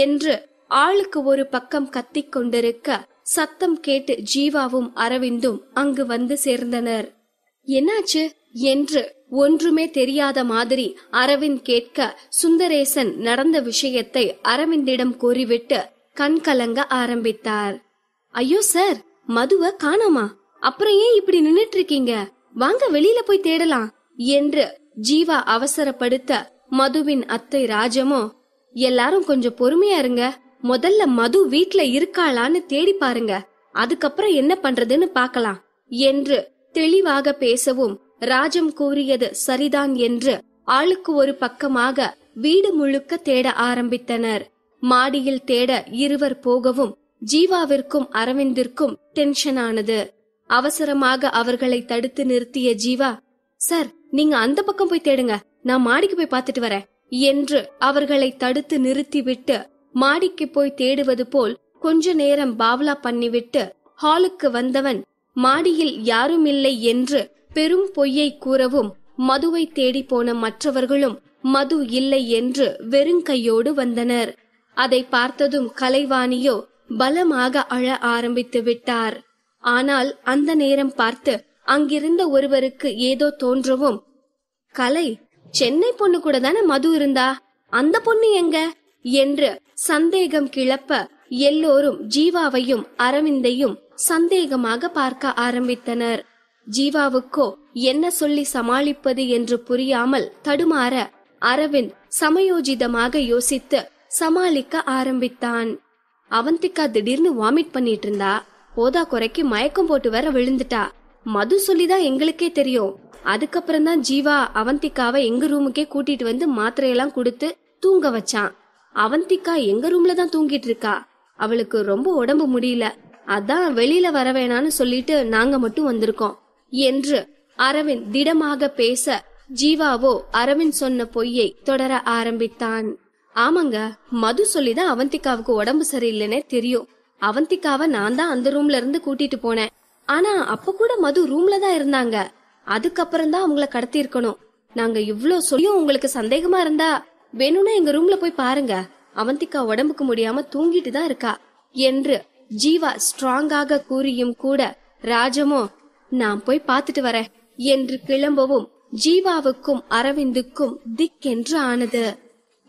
என்று ஆளுக்கு ஒரு பக்கம் கத்திக் கொண்டிருக்க சத்தம் கேட்டு ஜீவாவும் அரவிந்தும் அங்கு வந்து சேர்ந்தனர். என்னாச்சு என்று ஒன்றுமே தெரியாத மாதிரி அரவிந்த் கேட்க சுந்தரேசன் நடந்த விஷயத்தை அரவிந்திடம் கூறிவிட்டு கண் கலங்க ஆரம்பித்தார். ஐயோ சார், மதுவ காணோமா? அப்புறம் ஏன் இப்படி நின்னுட்டு இருக்கீங்க? வாங்க வெளியில போய் தேடலாம் என்று ஜீவா அவசரப்படுத்த மதுவின் அத்தை ராஜமோ, எல்லாரும் கொஞ்சம் பொறுமையா இருங்க, முதல்ல மது வீட்ல இருக்காளான்னு தேடி பாருங்க, அதுக்கப்புறம் என்ன பண்றதுன்னு பாக்கலாம் என்று தெளிவாக பேசவும் ராஜம் கூறியது சரிதான் என்று ஆளுக்கு ஒரு பக்கமாக வீடு முழுக்க தேட ஆரம்பித்தனர். மாடியில் தேட இருவர் போகவும் ஜீவாவிற்கும் அரவிந்திற்கும் டென்ஷன் ஆனது. அவசரமாக அவர்களை தடுத்து நிறுத்திய ஜீவா, சார் நீங்க அந்த பக்கம் போய் தேடுங்க, நான் மாடிக்கு போய் பார்த்துட்டு வரேன் என்று அவர்களை தடுத்து நிறுத்திவிட்டு மாடிக்கு போய் தேடுவது போல் கொஞ்ச நேரம் பாவலா பண்ணிவிட்டு ஹாலுக்கு வந்தவன் மாடியில் யாரும் இல்லை என்று பெரும் பொய்யை கூறவும் மதுவை தேடி போன மற்றவர்களும் மது இல்லை என்று வெறுங்கையோடு வந்தனர். அதை பார்த்ததும் கலைவாணியோ பலமாக அழ ஆரம்பித்து விட்டார். ஆனால் அந்த நேரம் பார்த்து அங்கிருந்த ஒருவருக்கு ஏதோ தோன்றவும், கலை, சென்னை பொண்ணு கூட தானே மது இருந்தா, அந்த பொண்ணு எங்க என்று சந்தேகம் கிளப்ப எல்லோரும் ஜீவாவையும் அரவிந்தையும் சந்தேகமாக பார்க்க ஆரம்பித்தனர். ஜீவாவுக்கோ என்ன சொல்லி சமாளிப்பது என்று புரியாமல் தடுமாற அரவிந்த் சமயோஜிதமாக யோசித்து சமாளிக்க ஆரம்பித்தான். அவந்திகா திடீர்னு வாமிட் பண்ணிட்டு இருந்தா, போதா குறைக்கு மயக்கம் போட்டு வேற விழுந்துட்டா. மது சொல்லிதான் எங்களுக்கே தெரியும். அதுக்கப்புறம் தான் ஜீவா அவந்திகாவை எங்க ரூமுக்கே கூட்டிட்டு வந்து மாத்திரையெல்லாம் கொடுத்து தூங்க வச்சான். அவந்திகா எங்க ரூம்ல தான் தூங்கிட்டு இருக்கா. அவளுக்கு ரொம்ப உடம்பு முடியல, அதான் வெளியில வர வேணான்னு சொல்லிட்டு நாங்க மட்டும் வந்திருக்கோம் என்று அரவிந்த் திடமாக பேச ஜீவாவோ அரவிந்த் சொன்ன பொய்யை தொடர ஆரம்பித்தான். ஆமாங்க, மது சொல்லிதான் அவந்திகாவுக்கு உடம்பு சரியில்லைன்னே தெரியும். அவந்திகாவை நான் தான் அந்த ரூம்ல இருந்து கூட்டிட்டு போனேன். ஆனா அப்ப கூட மது ரூம்ல தான் இருந்தாங்க. அதுக்கப்புறம் தான் அவங்கள கடத்தி இருக்கணும். நாங்க இவ்ளோ சொல்லியும் உங்களுக்கு சந்தேகமா இருந்தா வேணும்னா எங்க ரூம்ல போய் பாருங்க. அவந்திகா உடம்புக்கு முடியாம தூங்கிட்டு தான் இருக்கா என்று ஜீவா ஸ்ட்ராங்காக கூறியும் கூட ராஜமோ நான் போய் பாத்துட்டு வரேன் என்று கிளம்பவும் ஜீவாவுக்கும் அரவிந்துக்கும் திக்கென்று ஆனது.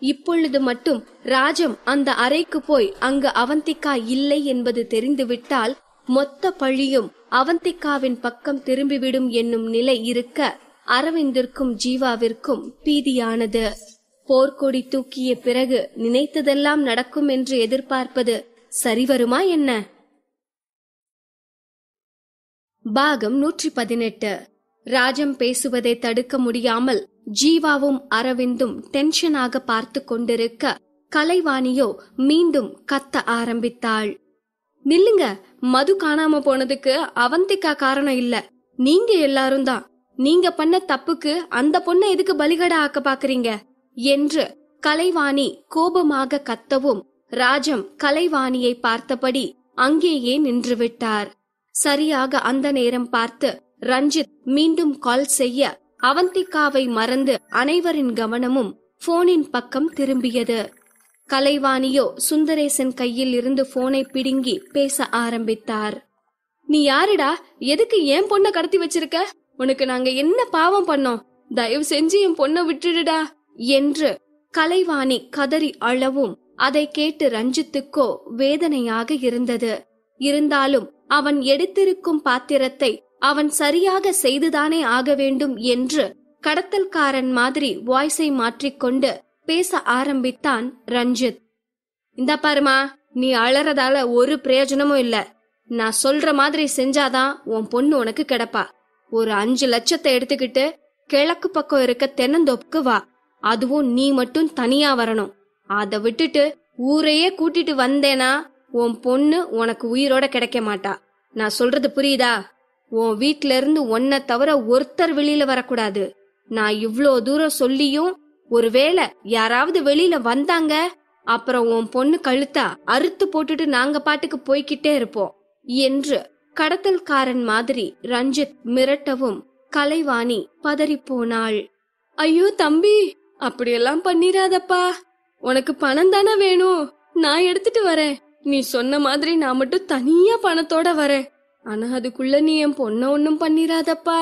இப்பொழுது மட்டும் ராஜம் அந்த அறைக்கு போய் அங்கு அவந்திகா இல்லை என்பது தெரிந்துவிட்டால் மொத்த பழியும் அவந்திகாவின் பக்கம் திரும்பிவிடும் என்னும் நிலை இருக்க அரவிந்திற்கும் ஜீவாவிற்கும் பீதியானது. போர்க்கொடி தூக்கிய பிறகு நினைத்ததெல்லாம் நடக்கும் என்று எதிர்பார்ப்பது சரிவருமா என்ன? பாகம் 118. ராஜம் பேசுவதை தடுக்க முடியாமல் ஜீவாவும் அரவிந்தும் டென்ஷனாக பார்த்து கொண்டிருக்க கலைவாணியோ மீண்டும் கத்த ஆரம்பித்தாள். நில்லுங்க, மது காணாம போனதுக்கு அவந்திகா காரணம் இல்ல, நீங்க எல்லாரும் தான். நீங்க பண்ண தப்புக்கு அந்த பொண்ணை எதுக்கு பலிகடா ஆக்க பாக்குறீங்க என்று கலைவாணி கோபமாக கத்தவும் ராஜம் கலைவாணியை பார்த்தபடி அங்கேயே நின்றுவிட்டார். சரியாக அந்த நேரம் பார்த்து ரஞ்சித் மீண்டும் கால் செய்ய அவந்திகாவை மறந்து அனைவரின் கவனமும் போனின் பக்கம் திரும்பியது. கலைவாணியோ சுந்தரேசன் கையில் இருந்து போனை பிடுங்கி பேச ஆரம்பித்தார். நீ யாருடா? எதுக்கு என் பொண்ண கடத்தி வச்சிருக்க? உனக்கு நாங்க என்ன பாவம் பண்ணோம்? தயவு செஞ்சு என் பொண்ண விட்டுடுடா என்று கலைவாணி கதறி அழவும் அதை கேட்டு ரஞ்சித்துக்கோ வேதனையாக இருந்தது. இருந்தாலும் அவன் எடுத்திருக்கும் பாத்திரத்தை அவன் சரியாக செய்துதானே ஆக வேண்டும் என்று கடத்தல்காரன் மாதிரி வாய்ஸை மாற்றிக்கொண்டு பேச ஆரம்பித்தான் ரஞ்சித். இந்த பாருமா, நீ அழறதால ஒரு பிரயோஜனமும் இல்ல. நான் சொல்ற மாதிரி செஞ்சாதான் உன் பொண்ணு உனக்கு கிடைப்பா. ஒரு 5 லட்சத்தை எடுத்துக்கிட்டு கிழக்கு பக்கம் இருக்க தென்னந்தோப்புக்கு வா. அதுவும் நீ மட்டும் தனியா வரணும். அத விட்டுட்டு ஊரையே கூட்டிட்டு வந்தேனா உன் பொண்ணு உனக்கு உயிரோட கிடைக்க மாட்டா. நான் சொல்றது புரியுதா? உன் வீட்ல இருந்து உன்னை தவிர ஒருத்தர் வெளியில வரக்கூடாது. நான் இவ்ளோ தூரம் சொல்லியும் ஒருவேளை யாராவது வெளியில வந்தாங்க, அப்புறம் உன் பொண்ணு கழுத்தா அறுத்து போட்டுட்டு நாங்க பாட்டுக்கு போய்கிட்டே இருப்போம் என்று கடத்தல்காரன் மாதிரி ரஞ்சித் மிரட்டவும் கலைவாணி பதறி போனாள். ஐயோ தம்பி, அப்படியெல்லாம் பண்ணிராதப்பா. உனக்கு பணம் தானே வேணும், நான் எடுத்துட்டு வரேன். நீ சொன்ன மாதிரி நான் மட்டும் தனியா பணத்தோட வரேன். ஆனா அதுக்குள்ள நீ என் பொண்ண ஒன்னும் பண்ணிராதப்பா,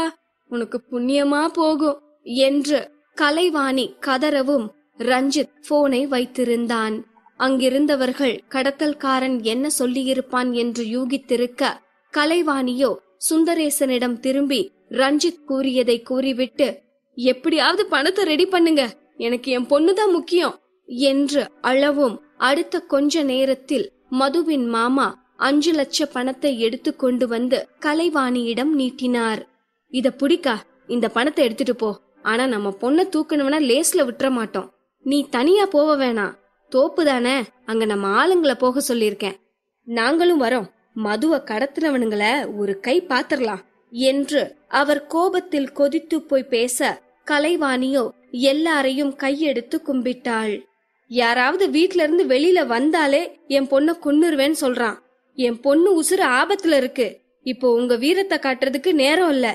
உனக்கு புண்ணியமா போகும் என்று கலைவாணி கதறவும் ரஞ்சித் போனை வைத்திருந்தான். அங்கிருந்தவர்கள் கடத்தல்காரன் என்ன சொல்லியிருப்பான் என்று யூகித்திருக்க கலைவாணியோ சுந்தரேசனிடம் திரும்பி ரஞ்சித் கூறியதை கூறிவிட்டு எப்படியாவது பணத்தை ரெடி பண்ணுங்க, எனக்கு என் பொண்ணுதான் முக்கியம் என்று அழவும் அடுத்த கொஞ்ச நேரத்தில் மதுவின் மாமா 5 லட்ச பணத்தை எடுத்து கொண்டு வந்து கலைவாணியிடம் நீட்டினார். இத புடிக்கா, இந்த பணத்தை எடுத்துட்டு போ. ஆனா நம்ம பொண்ண தூக்கணும்னா லேஸ்ல விட்டுற மாட்டோம். நீ தனியா போக வேணாம், தோப்பு தானே, அங்க நம்ம ஆளுங்களை போக சொல்லிருக்கேன். நாங்களும் வரோம், மதுவை கடத்தினவனுங்கள ஒரு கை பாத்திரலாம் என்று அவர் கோபத்தில் கொதித்து போய் பேச கலைவாணியோ எல்லாரையும் கையெடுத்து கும்பிட்டாள். யாராவது வீட்ல இருந்து வெளியில வந்தாலே என் பொண்ண கொன்னுருவேன்னு சொல்றான். என் பொண்ணு உசுறு ஆபத்துல இருக்கு. இப்போ உங்க வீரத்தை காட்டுறதுக்கு நேரம் இல்ல.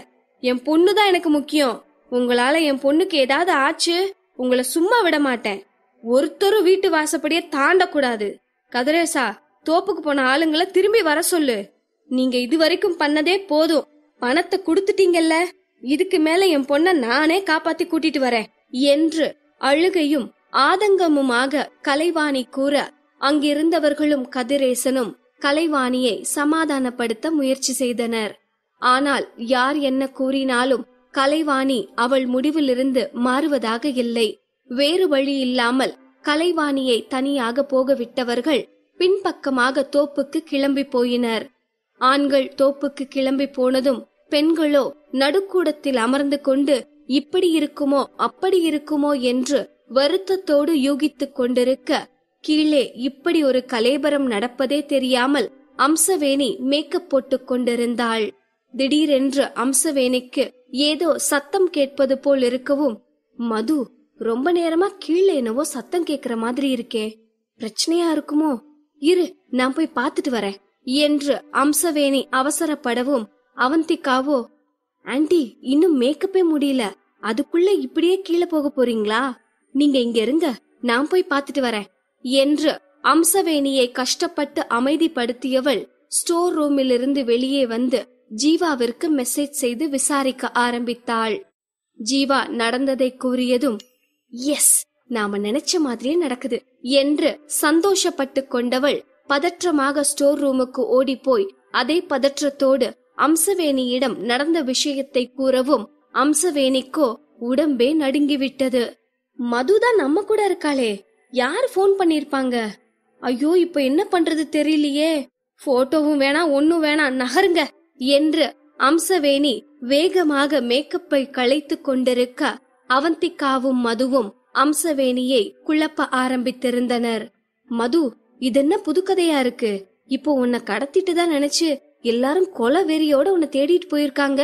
என் பொண்ணுதான் எனக்கு முக்கியம். உங்களால என் பொண்ணுக்கு ஏதாவது ஆச்சு, உங்களை சும்மா விட மாட்டேன். ஒருத்தரும் வீட்டு வாசப்படியே தாண்டக்கூடாது. கதிரேசா, தோப்புக்கு போன ஆளுங்களை திரும்பி வர சொல்லு. நீங்க இதுவரைக்கும் பண்ணதே போதும். பணத்தை குடுத்துட்டீங்கல்ல, இதுக்கு மேல என் பொண்ண நானே காப்பாத்தி கூட்டிட்டு வரேன் என்று அழுகையும் ஆதங்கமுமாக கலைவாணி கூற அங்கிருந்தவர்களும் கதிரேசனும் கலைவாணியை சமாதானப்படுத்த முயற்சி செய்தனர். ஆனால் யார் என்ன கூறினாலும் கலைவாணி அவள் முடிவிலிருந்து மாறுவதாக இல்லை. வேறு வழி இல்லாமல் கலைவாணியை தனியாக போக விட்டவர்கள் பின்பக்கமாக தோப்புக்கு கிளம்பி போயினர். ஆண்கள் தோப்புக்கு கிளம்பி போனதும் பெண்களோ நடுக்கூடத்தில் அமர்ந்து கொண்டு இப்படி இருக்குமோ அப்படி இருக்குமோ என்று வருத்தத்தோடு யூகித்துக் கொண்டிருக்க கீழே இப்படி ஒரு கலேபரம் நடப்பதே தெரியாமல் அம்சவேணி மேக்கப் போட்டுக் கொண்டிருந்தாள். திடீரென்று அம்சவேணிக்கு ஏதோ சத்தம் கேட்பது போல் இருக்கவும், மது, ரொம்ப நேரமா கீழே என்னவோ சத்தம் கேக்குற மாதிரி இருக்கே, பிரச்சனையா இருக்குமோ? இரு, நான் போய் பாத்துட்டு வரேன் என்று அம்சவேணி அவசரப்படவும், அவந்திகாவோ, ஆண்டி, இன்னும் மேக்கப்பே முடியல, அதுக்குள்ள இப்படியே கீழே போக போறீங்களா? நீங்க இங்க இருங்க, நான் போய் பாத்துட்டு வரேன் என்று அம்சவேணியை கஷ்டப்பட்டு அமைதிப்படுத்தியவள் ஸ்டோர் ரூமிலிருந்து வெளியே வந்து ஜீவாவிற்கு மெசேஜ் செய்து விசாரிக்க ஆரம்பித்தாள். ஜீவா நடந்ததை கூறியதும், எஸ், நாம நினைச்ச மாதிரியே நடக்குது என்று சந்தோஷப்பட்டு கொண்டவள் பதற்றமாக ஸ்டோர் ரூமுக்கு ஓடி போய் அதே பதற்றத்தோடு அம்சவேணியிடம் நடந்த விஷயத்தை கூறவும், அம்சவேணிக்கோ உடம்பே நடுங்கிவிட்டது. மதுதான் நம்ம கூட இருக்காளே, யார் போன் பண்ணிருப்பாங்க? ஐயோ, இப்ப என்ன பண்றது தெரியலையே, போட்டோவும் வேணாம், ஒன்னும் வேணாம், நகருங்க என்று அம்சவேணி வேகமாக மேக்கப்பை களைத்து கொண்டிருக்க, அவந்திகாவும் மதுவும் அம்சவேணியை குழப்ப ஆரம்பித்திருந்தனர். மது, இதென்ன புதுக்கதையா இருக்கு? இப்போ உன்னை கடத்திட்டு தான் நினைச்சு எல்லாரும் கொலை வெறியோட உன்னை தேடிட்டு போயிருக்காங்க.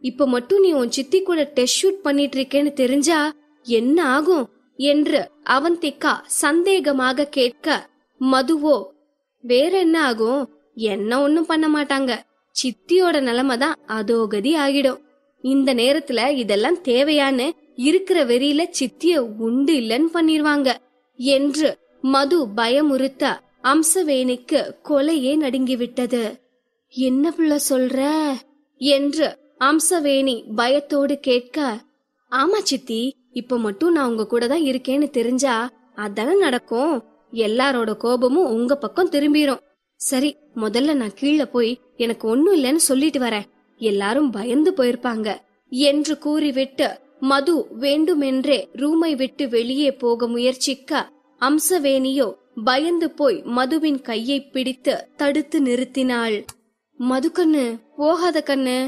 இப்ப மட்டும் நீ உன் சித்தி கூட டெஸ்ட் ஷூட் பண்ணிட்டு இருக்கேன்னு தெரிஞ்சா என்ன ஆகும் என்று அவந்திகா சந்தேகமாக கேட்க, மதுவோ, வேற என்ன ஆகும்? என்ன ஒண்ணும் பண்ண மாட்டாங்க, சித்தியோட நிலைமைதான் அதோகதி ஆகிடும். இந்த நேரத்துல இதெல்லாம் தேவையான்னு இருக்கிற வெறியில சித்திய உண்டு இல்லன்னு பண்ணிருவாங்க என்று மது பயமுறுத்த அம்சவேணிக்கு கொலையே நடுங்கிவிட்டது. என்ன புள்ள சொல்ற என்று அம்சவேணி பயத்தோடு கேட்க, ஆமா சித்தி, இப்ப மட்டும் நான் உங்க கூட தான் இருக்கேன்னு தெரிஞ்சா அதானே நடக்கும். எல்லாரோட கோபமும் உங்க பக்கம் திரும்பிரும். சரி, முதல்ல நான் கீழே போய் எனக்கு ஒண்ணும் இல்லைன்னு சொல்லிட்டு வரேன், எல்லாரும் பயந்து போயிருப்பாங்க என்று கூறிவிட்டு மது வேண்டுமென்றே ரூமை விட்டு வெளியே போக முயற்சிக்க, அம்சவேணியோ பயந்து போய் மதுவின் கையை பிடித்து தடுத்து நிறுத்தினாள். மது கண்ணு, போகாத கண்ணு,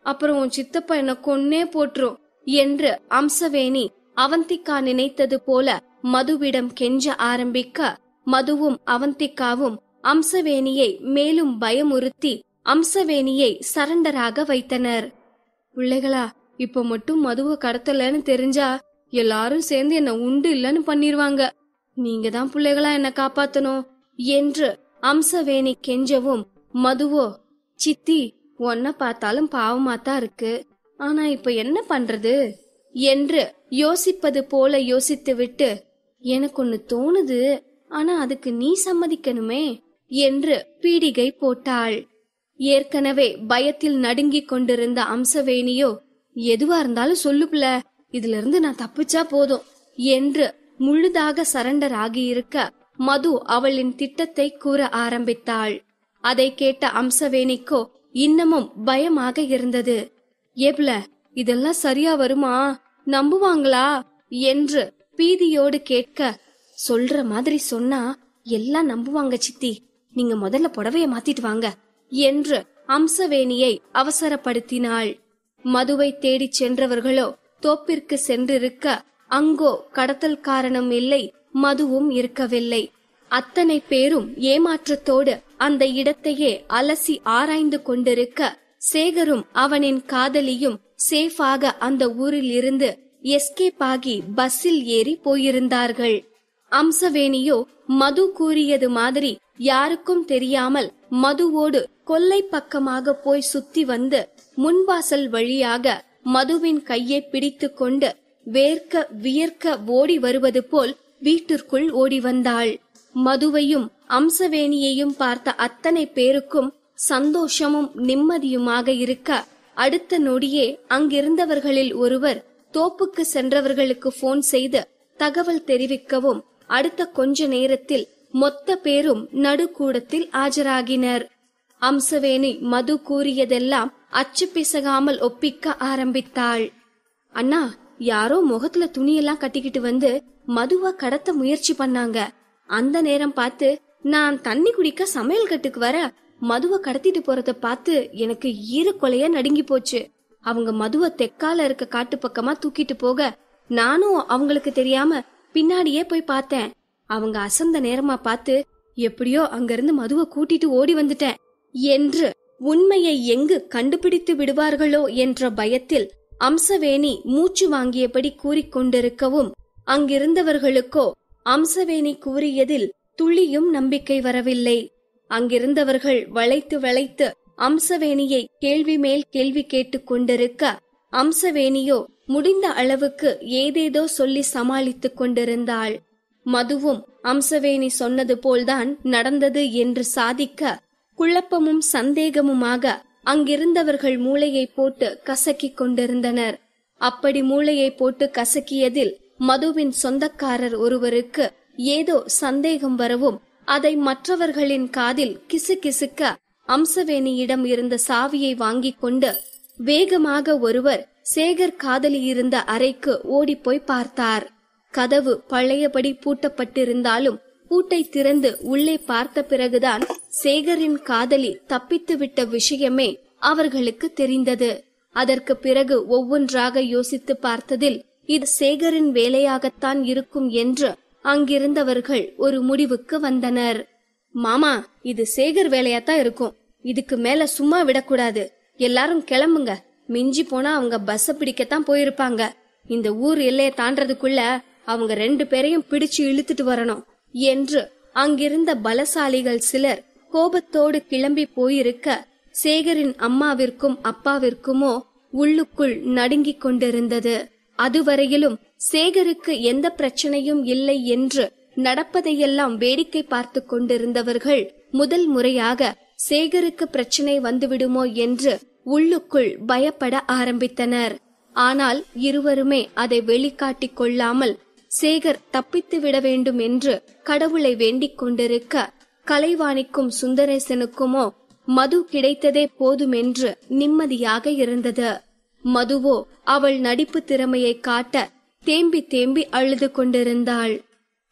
அப்புறம் உன் சித்தப்பா என்ன கொன்னே போட்டுரும் என்று அம்சவேணி அவந்திகா நினைத்தது போல மதுவிடம் கெஞ்ச ஆரம்பிக்க, மதுவும் அவந்திகாவும் அம்சவேணியை மேலும் பயமுறுத்தி அம்சவேணியை சரண்டராக வைத்தனர். பிள்ளைகளா, இப்ப மட்டும் மதுவை கடத்தலன்னு தெரிஞ்சா எல்லாரும் சேர்ந்து என்ன உண்டு இல்லன்னு பண்ணிருவாங்க. நீங்க தான் பிள்ளைகளா என்ன காப்பாத்தணும் என்று அம்சவேணி கெஞ்சவும், மதுவோ, சித்தி, உன்ன பார்த்தாலும் பாவமாத்தான் இருக்கு, ஆனா இப்ப என்ன பண்றது என்று யோசிப்பது போல யோசித்துவிட்டு, எனக்கு ஒன்னு தோணுது, ஆனா அதுக்கு நீ சம்மதிக்கணுமே என்று பீடிகை போட்டாள். ஏற்கனவே பயத்தில் நடுங்கிக் கொண்டிருந்த அம்சவேணியோ, எதுவா இருந்தாலும் சொல்லுப்புல, இதுல இருந்து நான் தப்பிச்சா போதும் என்று முழுதாக சரண்டர் ஆகியிருக்க, மது அவளின் திட்டத்தை கூற ஆரம்பித்தாள். அதை கேட்ட அம்சவேணிக்கோ இன்னமும் பயமாக இருந்தது. ஏப்ல, இதெல்லாம் சரியா வருமா, நம்புவாங்களா என்று பீதியோடு கேட்க, சொல்ற மாதிரி சொன்னா எல்லாம் நம்புவாங்க சித்தி, நீங்க முதல்ல புடவைய மாத்திட்டு வாங்க என்று அம்சவேணியை அவசரப்படுத்தினாள். மதுவை தேடிச் சென்றவர்களோ தோப்பிற்கு சென்றிருக்க, அங்கோ கடத்தல் காரணம் இல்லை, மதுவும் இருக்கவில்லை. அத்தனை பேரும் ஏமாற்றத்தோடு அந்த இடத்தையே அலசி ஆராய்ந்து கொண்டிருக்க, சேகரும் அவனின் காதலியும் சேஃபாக அந்த ஊரில் இருந்து எஸ்கேப் ஆகி பஸ்ஸில் ஏறி போயிருந்தார்கள். அம்சவேணியோ மது கூறியது மாதிரி யாருக்கும் தெரியாமல் மதுவோடு கொல்லை பக்கமாக போய் சுத்தி வந்து முன்வாசல் வழியாக மதுவின் கையை பிடித்து கொண்டு வேர்க்க வியர்க்க ஓடி வருவது போல் வீட்டிற்குள் ஓடி வந்தாள். மதுவையும் அம்சவேணியையும் பார்த்த அத்தனை பேருக்கும் சந்தோஷமும் நிம்மதியுமாக இருக்க, அடுத்த நொடியே அங்கிருந்தவர்களில் ஒருவர் தோப்புக்கு சென்றவர்களுக்கு போன் செய்து தகவல் தெரிவிக்கவும், அடுத்த கொஞ்ச நேரத்தில் மொத்த பேரும் நடுக்கூடத்தில் ஆஜராகினர். அம்சவேணி மது கூறியதெல்லாம் அச்சு பிசகாமல் ஒப்பிக்க ஆரம்பித்தாள். அண்ணா, யாரோ முகத்துல துணியெல்லாம் கட்டிக்கிட்டு வந்து மதுவா கடத்த முயற்சி பண்ணாங்க. அந்த நேரம் பார்த்து நான் தண்ணி குடிக்க சமையல் கட்டுக்கு வர மதுவை கடத்திட்டு போறத பார்த்து எனக்கு ஈரக்கொலையா நடுங்கி போச்சு. அவங்க மதுவை தெக்கால இருக்க காட்டு பக்கமா தூக்கிட்டு போக நானும் அவங்களுக்கு தெரியாம பின்னாடியே போய் பார்த்தேன். அவங்க அசந்த நேரமா பார்த்து எப்படியோ அங்கிருந்து மதுவை கூட்டிட்டு ஓடி வந்துட்டேன் என்று உண்மையை எங்கு கண்டுபிடித்து விடுவார்களோ என்ற பயத்தில் அம்சவேணி மூச்சு வாங்கியபடி கூறிக்கொண்டிருக்கவும், அங்கிருந்தவர்களுக்கோ அம்சவேணி கூறியதில் துளியும் நம்பிக்கை வரவில்லை. அங்கிருந்தவர்கள் வளைத்து வளைத்து அம்சவேணியை கேள்வி மேல் கேள்வி கேட்டுக் கொண்டிருக்க, அம்சவேணியோ முடிந்த அளவுக்கு ஏதேதோ சொல்லி சமாளித்துக் கொண்டிருந்தாள். மதுவும் அம்சவேணி சொன்னது போல்தான் நடந்தது என்று சாதிக்க, குழப்பமும் சந்தேகமுமாக அங்கிருந்தவர்கள் மூளையை போட்டு கசக்கிக் கொண்டிருந்தனர். அப்படி மூளையை போட்டு கசக்கியதில் மதுவின் சொந்தக்காரர் ஒருவருக்கு ஏதோ சந்தேகம் வரவும், அதை மற்றவர்களின் காதில் கிசுகிசுக்க அம்சவேணியிடம் இருந்த சாவியை வாங்கிக் கொண்டு வேகமாக ஒருவர் சேகர் காதலி இருந்த அறைக்கு ஓடிப்போய் பார்த்தார். கதவு பழையபடி பூட்டப்பட்டிருந்தாலும் பூட்டை திறந்து உள்ளே பார்த்த பிறகுதான் சேகரின் காதலி தப்பித்துவிட்ட விஷயமே அவர்களுக்கு தெரிந்தது. அதற்கு பிறகு ஒவ்வொன்றாக யோசித்து பார்த்ததில் இது சேகரின் வேலையாகத்தான் இருக்கும் என்று அங்கிருந்தவர்கள் ஒரு முடிவுக்கு வந்தனர். மாமா, இது சேகர் வேலையாத்தான் இருக்கும். இதுக்கு மேல சும்மா விடக்கூடாது. எல்லாரும் கிளம்புங்க. மிஞ்சி போனா அவங்க பஸ்ஸ பிடிக்கத்தான் போயிருப்பாங்க. இந்த ஊர் எல்லையை தாண்டறதுக்குள்ள அவங்க 2 பேரையும் பிடிச்சு இழுத்துட்டு வரணும் என்று அங்கிருந்த பலசாலிகள் சிலர் கோபத்தோடு கிளம்பி போயிருக்க, சேகரின் அம்மாவிற்கும் அப்பாவிற்குமோ உள்ளுக்குள் நடுங்கிக் கொண்டிருந்தது. அதுவரையிலும் சேகருக்கு எந்த பிரச்சனையும் இல்லை என்று நடப்பதையெல்லாம் வேடிக்கை பார்த்து கொண்டிருந்தவர்கள் முதல் முறையாக சேகருக்கு பிரச்சனை வந்துவிடுமோ என்று உள்ளுக்குள் பயப்பட ஆரம்பித்தனர். ஆனால் இருவருமே அதை வெளிக்காட்டிக் கொள்ளாமல் சேகர் தப்பித்து விட வேண்டும் என்று கடவுளை வேண்டிக் கொண்டிருக்க, கலைவாணிக்கும் சுந்தரேசனுக்குமோ மது கிடைத்ததே போதுமென்று நிம்மதியாக இருந்தது. மதுவோ அவள் நடிப்பு திறமையை காட்ட தேம்பி தேம்பி அழுது கொண்டிருந்தாள்.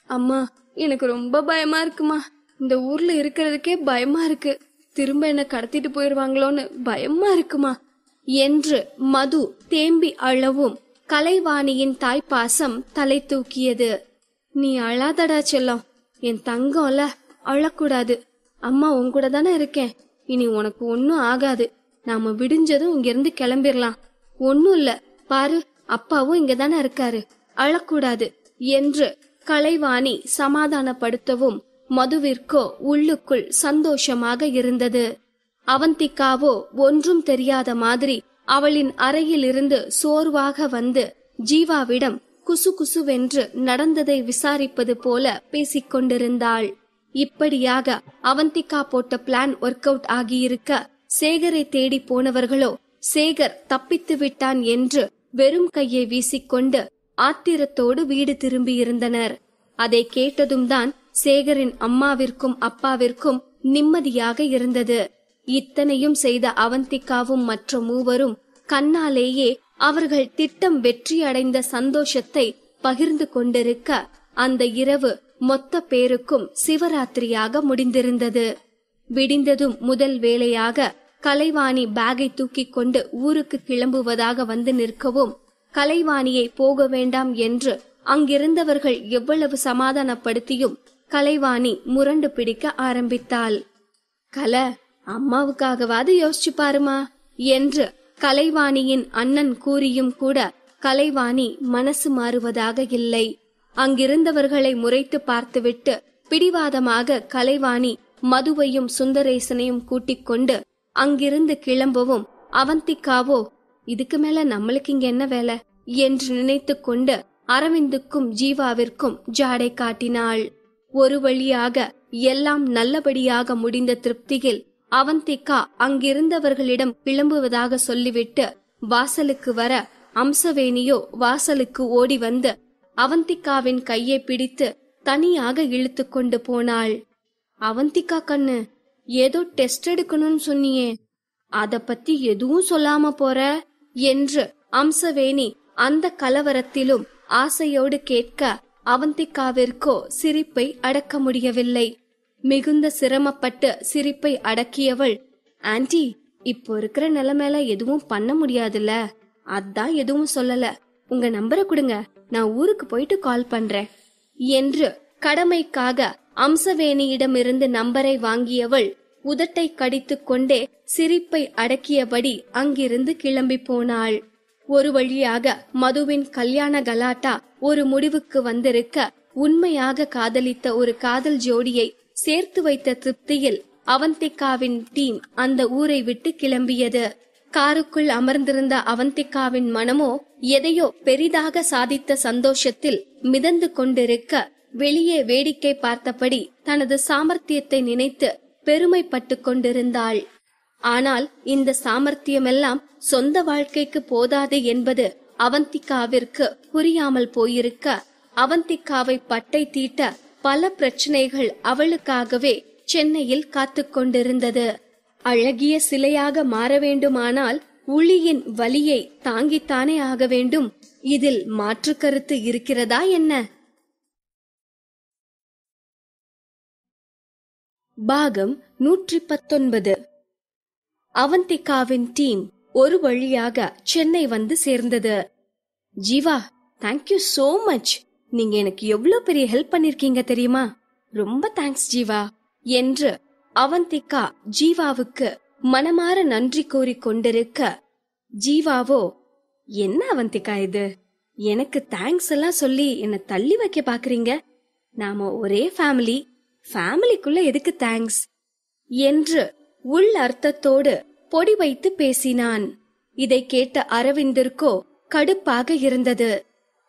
அம்மா, எனக்கு ரொம்ப பயமா இருக்குமா. இந்த ஊர்ல இருக்கிறதுக்கே பயமா இருக்கு. திரும்ப என்ன கடத்திட்டு போயிருவாங்களோன்னு பயமா இருக்குமா என்று மது தேம்பி அழவும், கலைவாணியின் தாய்ப்பாசம் தலை தூக்கியது. நீ அழாதடா செல்லம், என் தங்கம்ல, அழக்கூடாது. அம்மா உன்கூட தானே இருக்கேன். இனி உனக்கு ஒன்னும் ஆகாது. நாம விடிஞ்சதும் இங்கிருந்து கிளம்பிடலாம். ஒன்னும் இல்ல, பாரு, அப்பாவும் இங்கதானே இருக்காரு. அழக்கூடாது என்று கலைவாணி சமாதானப்படுத்தவும், மதுவிற்கோ உள்ளுக்குள் சந்தோஷமாக இருந்தது. அவந்திகாவோ ஒன்றும் தெரியாத மாதிரி அவளின் அறையில் இருந்து சோர்வாக வந்து ஜீவாவிடம் குசு குசுவென்று நடந்ததை விசாரிப்பது போல பேசிக்கொண்டிருந்தாள். இப்படியாக அவந்திகா போட்ட பிளான் ஒர்க் அவுட் ஆகியிருக்க, சேகரை தேடி போனவர்களோ சேகர் தப்பித்து விட்டான் என்று வெறும் கையை வீசிக்கொண்டு ஆத்திரத்தோடு வீடு திரும்பியிருந்தனர். அதை கேட்டதும் தான் சேகரின் அம்மாவிற்கும் அப்பாவிற்கும் நிம்மதியாக இருந்தது. இத்தனையும் செய்த அவந்திகாவும் மற்ற மூவரும் கண்ணாலேயே அவர்கள் திட்டம் வெற்றியடைந்த சந்தோஷத்தை பகிர்ந்து கொண்டிருக்க, அந்த இரவு மொத்த பேருக்கும் சிவராத்திரியாக முடிந்திருந்தது. விடிந்ததும் முதல் வேளையாக கலைவாணி பேக்கை தூக்கிக் கொண்டு ஊருக்கு கிளம்புவதாக வந்து நிற்கவும், கலைவாணியை போக வேண்டாம் என்று அங்கிருந்தவர்கள் எவ்வளவு சமாதானப்படுத்தியும் கலைவாணி முரண்டு பிடிக்க ஆரம்பித்தாள். கல, அம்மாவுக்காகவாது யோசிச்சு பாருமா என்று கலைவாணியின் அண்ணன் கூறியும் கூட கலைவாணி மனசு மாறுவதாக இல்லை. அங்கிருந்தவர்களை முறைத்து பார்த்துவிட்டு பிடிவாதமாக கலைவாணி மதுவையும் சுந்தரேசனையும் கூட்டிக் கொண்டு அங்கிருந்து கிளம்பவும், அவந்திகாவோ இதுக்கு மேல நம்மளுக்கு இங்க என்ன வேலை என்று நினைத்து கொண்டு அரவிந்துக்கும் ஜீவாவிற்கும் ஜாடை காட்டினாள். ஒரு வழியாக எல்லாம் நல்லபடியாக முடிந்த திருப்தியில் அவந்திகா அங்கிருந்தவர்களிடம் கிளம்புவதாக சொல்லிவிட்டு வாசலுக்கு வர, அம்சவேணியோ வாசலுக்கு ஓடி வந்து அவந்திகாவின் கையை பிடித்து தனியாக இழுத்து கொண்டு போனாள். அவந்திகா கண்ணு, ஏதோ டெஸ்ட் எடுக்கணும்னு சொன்னியே, அத பத்தி எதுவும் சொல்லாம போற என்று அம்சவேணி அந்த கலவரத்திலும் ஆசையோடு கேட்க, அவந்திகாவிற்கோ சிரிப்பை அடக்க முடியவில்லை. மிகுந்த சிரமப்பட்டு சிரிப்பை அடக்கியவள், ஆன்டி, இப்போ இருக்கிற நிலைமையில எதுவும் பண்ண முடியாதுல்ல, அதான் எதுவும் சொல்லல. உங்க நம்பரை கொடுங்க, நான் ஊருக்கு போயிட்டு கால் பண்றேன் என்று கடமைக்காக அம்சவேணியிடமிருந்து நம்பரை வாங்கியவள் உதட்டை கடித்துக் கொண்டே சிரிப்பை அடக்கியபடி அங்கிருந்து கிளம்பி போனாள். ஒரு வழியாக மதுவின் கல்யாண கலாட்டா ஒரு முடிவுக்கு வந்திருக்க, உண்மையாக காதலித்த ஒரு காதல் ஜோடியை சேர்த்து வைத்த திருப்தியில் அவந்திகாவின் டீம் அந்த ஊரை விட்டு கிளம்பியது. காருக்குள் அமர்ந்திருந்த அவந்திகாவின் மனமோ எதையோ பெரிதாக சாதித்த சந்தோஷத்தில் மிதந்து கொண்டிருக்க, வெளியே வேடிக்கை பார்த்தபடி தனது சாமர்த்தியத்தை நினைத்து பெருமைப்பட்டு கொண்டிருந்தாள். ஆனால் இந்த சாமர்த்தியமெல்லாம் சொந்த வாழ்க்கைக்கு போதாது என்பது அவந்திகாவிற்கு புரியாமல் போயிருக்க, அவந்திகாவை பட்டை தீட்ட பல பிரச்சனைகள் அவளுக்காகவே சென்னையில் காத்து கொண்டிருந்தது. அழகிய சிலையாக மாற வேண்டுமானால் உளியின் வலியை தாங்கித்தானே ஆக வேண்டும். இதில் மாற்று கருத்து இருக்கிறதா என்ன? பாகம் 119. அவந்திகாவின் டீம் ஒரு வழியாக சென்னை வந்து சேர்ந்தது. Jeeva, thank you so much. நீங்க எனக்கு எவ்வளவு பெரிய ஹெல்ப் பண்ணிருக்கீங்க தெரியுமா? ரொம்ப தேங்க்ஸ் ஜீவா என்று அவந்திகா ஜீவாவுக்கு மனமாற நன்றி கூறி கொண்டிருக்க, ஜீவாவோ, என்ன அவந்திகா இது, எனக்கு தேங்க்ஸ் எல்லாம் சொல்லி என்ன தள்ளி வைக்க பாக்குறீங்க? நாம ஒரே ஃபேமிலிக்குள்ள எதுக்கு தேங்க்ஸ் என்று உள் அர்த்தத்தோடு பொடி வைத்து பேசினான். இதை கேட்ட அரவிந்திற்கோ கடுப்பாக இருந்தது.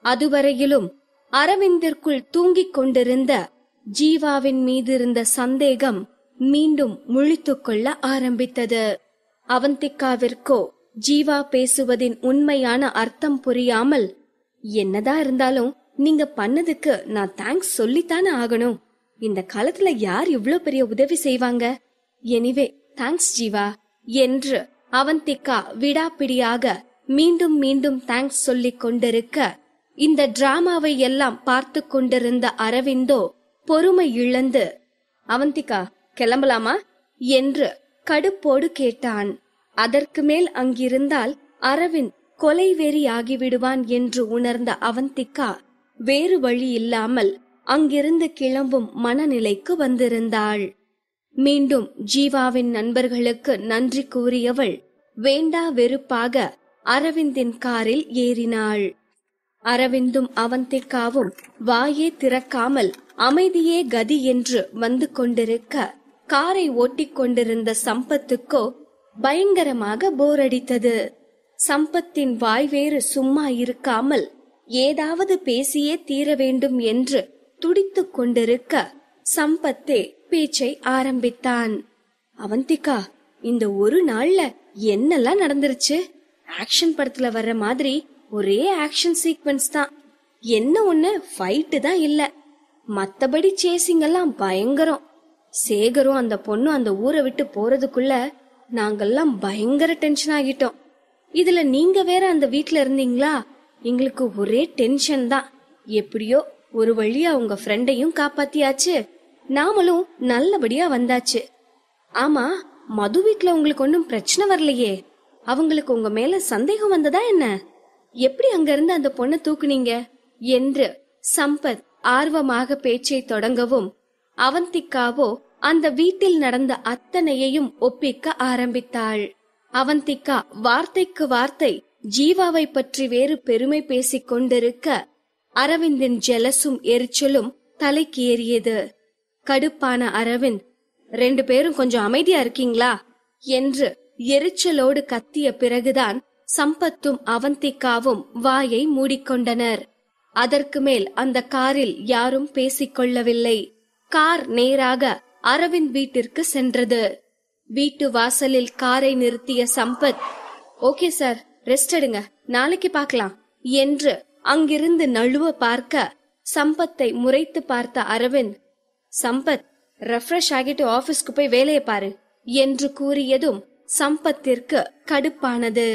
அதுவரையிலும் அரவிந்திற்குள் தூங்கிக் கொண்டிருந்த ஜீவாவின் மீது இருந்த சந்தேகம் மீண்டும் முழித்துக் கொள்ள ஆரம்பித்தது. அவந்திகாவிற்கோ ஜீவா பேசுவதின் உண்மையான அர்த்தம் புரியாமல், என்னதான் இருந்தாலும் நீங்க பண்ணதுக்கு நான் தேங்க்ஸ் சொல்லித்தானே ஆகணும். இந்த காலத்துல யார் இவ்ளோ பெரிய உதவி செய்வாங்க? எனிவே தேங்க்ஸ் ஜீவா என்று அவந்திகா விடாப்பிடியாக மீண்டும் மீண்டும் தேங்க்ஸ் சொல்லிக் கொண்டிருக்க, இந்த டிராமாவை எல்லாம் பார்த்து கொண்டிருந்த அரவிந்தோ பொறுமை இழந்து, அவந்திகா கிளம்பலாமா என்று கடுப்போடு கேட்டான். அதற்கு மேல் அங்கிருந்தால் அரவிந்த் கொலைவெறி ஆகிவிடுவான் என்று உணர்ந்த அவந்திகா வேறு வழி இல்லாமல் அங்கிருந்து கிளம்பும் மனநிலைக்கு வந்திருந்தாள். மீண்டும் ஜீவாவின் நண்பர்களுக்கு நன்றி கூறியவள் வேண்டா வெறுப்பாக அரவிந்தின் காரில் ஏறினாள். அரவிந்தும் அவந்திகாவும் வாயே திறக்காமல் அமைதியே கதி என்று வந்து கொண்டிருக்க, காரை ஓட்டிக் கொண்டிருந்த சம்பத்துக்கோ பயங்கரமாக போர் அடித்தது. சம்பத்தின் வாய் வேறு சும்மா இருக்காமல் ஏதாவது பேசியே தீர வேண்டும் என்று துடித்துக் கொண்டிருக்க, சம்பத்தே பேச்சை ஆரம்பித்தான். அவந்திகா, இந்த ஒரு நாள்ல என்னெல்லாம் நடந்துருச்சு? ஆக்ஷன் படத்துல வர்ற மாதிரி ஒரே ஆக்ஷன் சீக்வென்ஸ் தான். என்ன ஒண்ணு ஃபைட்டு தான் இல்ல, மத்தபடி சேசிங் எல்லாம் பயங்கரம். சேகரும் அந்த பொண்ணும் அந்த ஊரை விட்டு போறதுக்குள்ள நாங்கெல்லாம் பயங்கர டென்ஷன் ஆகிட்டோம். இதுல நீங்க வேற அந்த வீட்ல இருந்தீங்களா, எங்களுக்கு ஒரே டென்ஷன் தான். எப்படியோ ஒரு வழியா உங்க ஃப்ரெண்டையும் காப்பாத்தியாச்சு, நாமளும் நல்லபடியா வந்தாச்சு. ஆமா, மது வீட்ல உங்களுக்கு ஒன்னும் பிரச்சனை வரலையே? அவங்களுக்கு உங்க மேல சந்தேகம் வந்ததா என்ன? எப்படி அங்க இருந்து அந்த பொண்ணை தூக்குனீங்க என்று சம்பத் ஆர்வமாக பேச்சை தொடங்கவும், அவந்திகாவோ அந்த வீட்டில் நடந்த அத்தனையையும் ஒப்பிக்க ஆரம்பித்தாள். அவந்திகா வார்த்தைக்கு வார்த்தை ஜீவாவை பற்றி வேறு பெருமை பேசிக் கொண்டிருக்க, அரவிந்தின் ஜெலசும் எரிச்சலும் தலைக்கு ஏறியது. கடுப்பான அரவிந்த், 2 பேரும் கொஞ்சம் அமைதியா இருக்கீங்களா என்று எரிச்சலோடு கத்திய பிறகுதான் சம்பத்தும் அவந்திகாவும் வாயை மூடிக்கொண்டனர். அதற்கு மேல் அந்த காரில் யாரும் பேசிக்கொள்ளவில்லை. கார் நேராக அரவிந்த் வீட்டிற்கு சென்றது. வீட்டு வாசலில் காரை நிறுத்திய சம்பத், ஓகே சார், ரெஸ்ட் எடுங்க, நாளைக்கு பார்க்கலாம் என்று அங்கிருந்து நழுவ பார்க்க, சம்பத்தை முறைத்து பார்த்த அரவிந்த், சம்பத் ரெஃப்ரெஷ் ஆகிட்டு ஆபீஸ்க்கு போய் வேலையை பாரு என்று கூறியதும் சம்பத்திற்கு கடுப்பானது.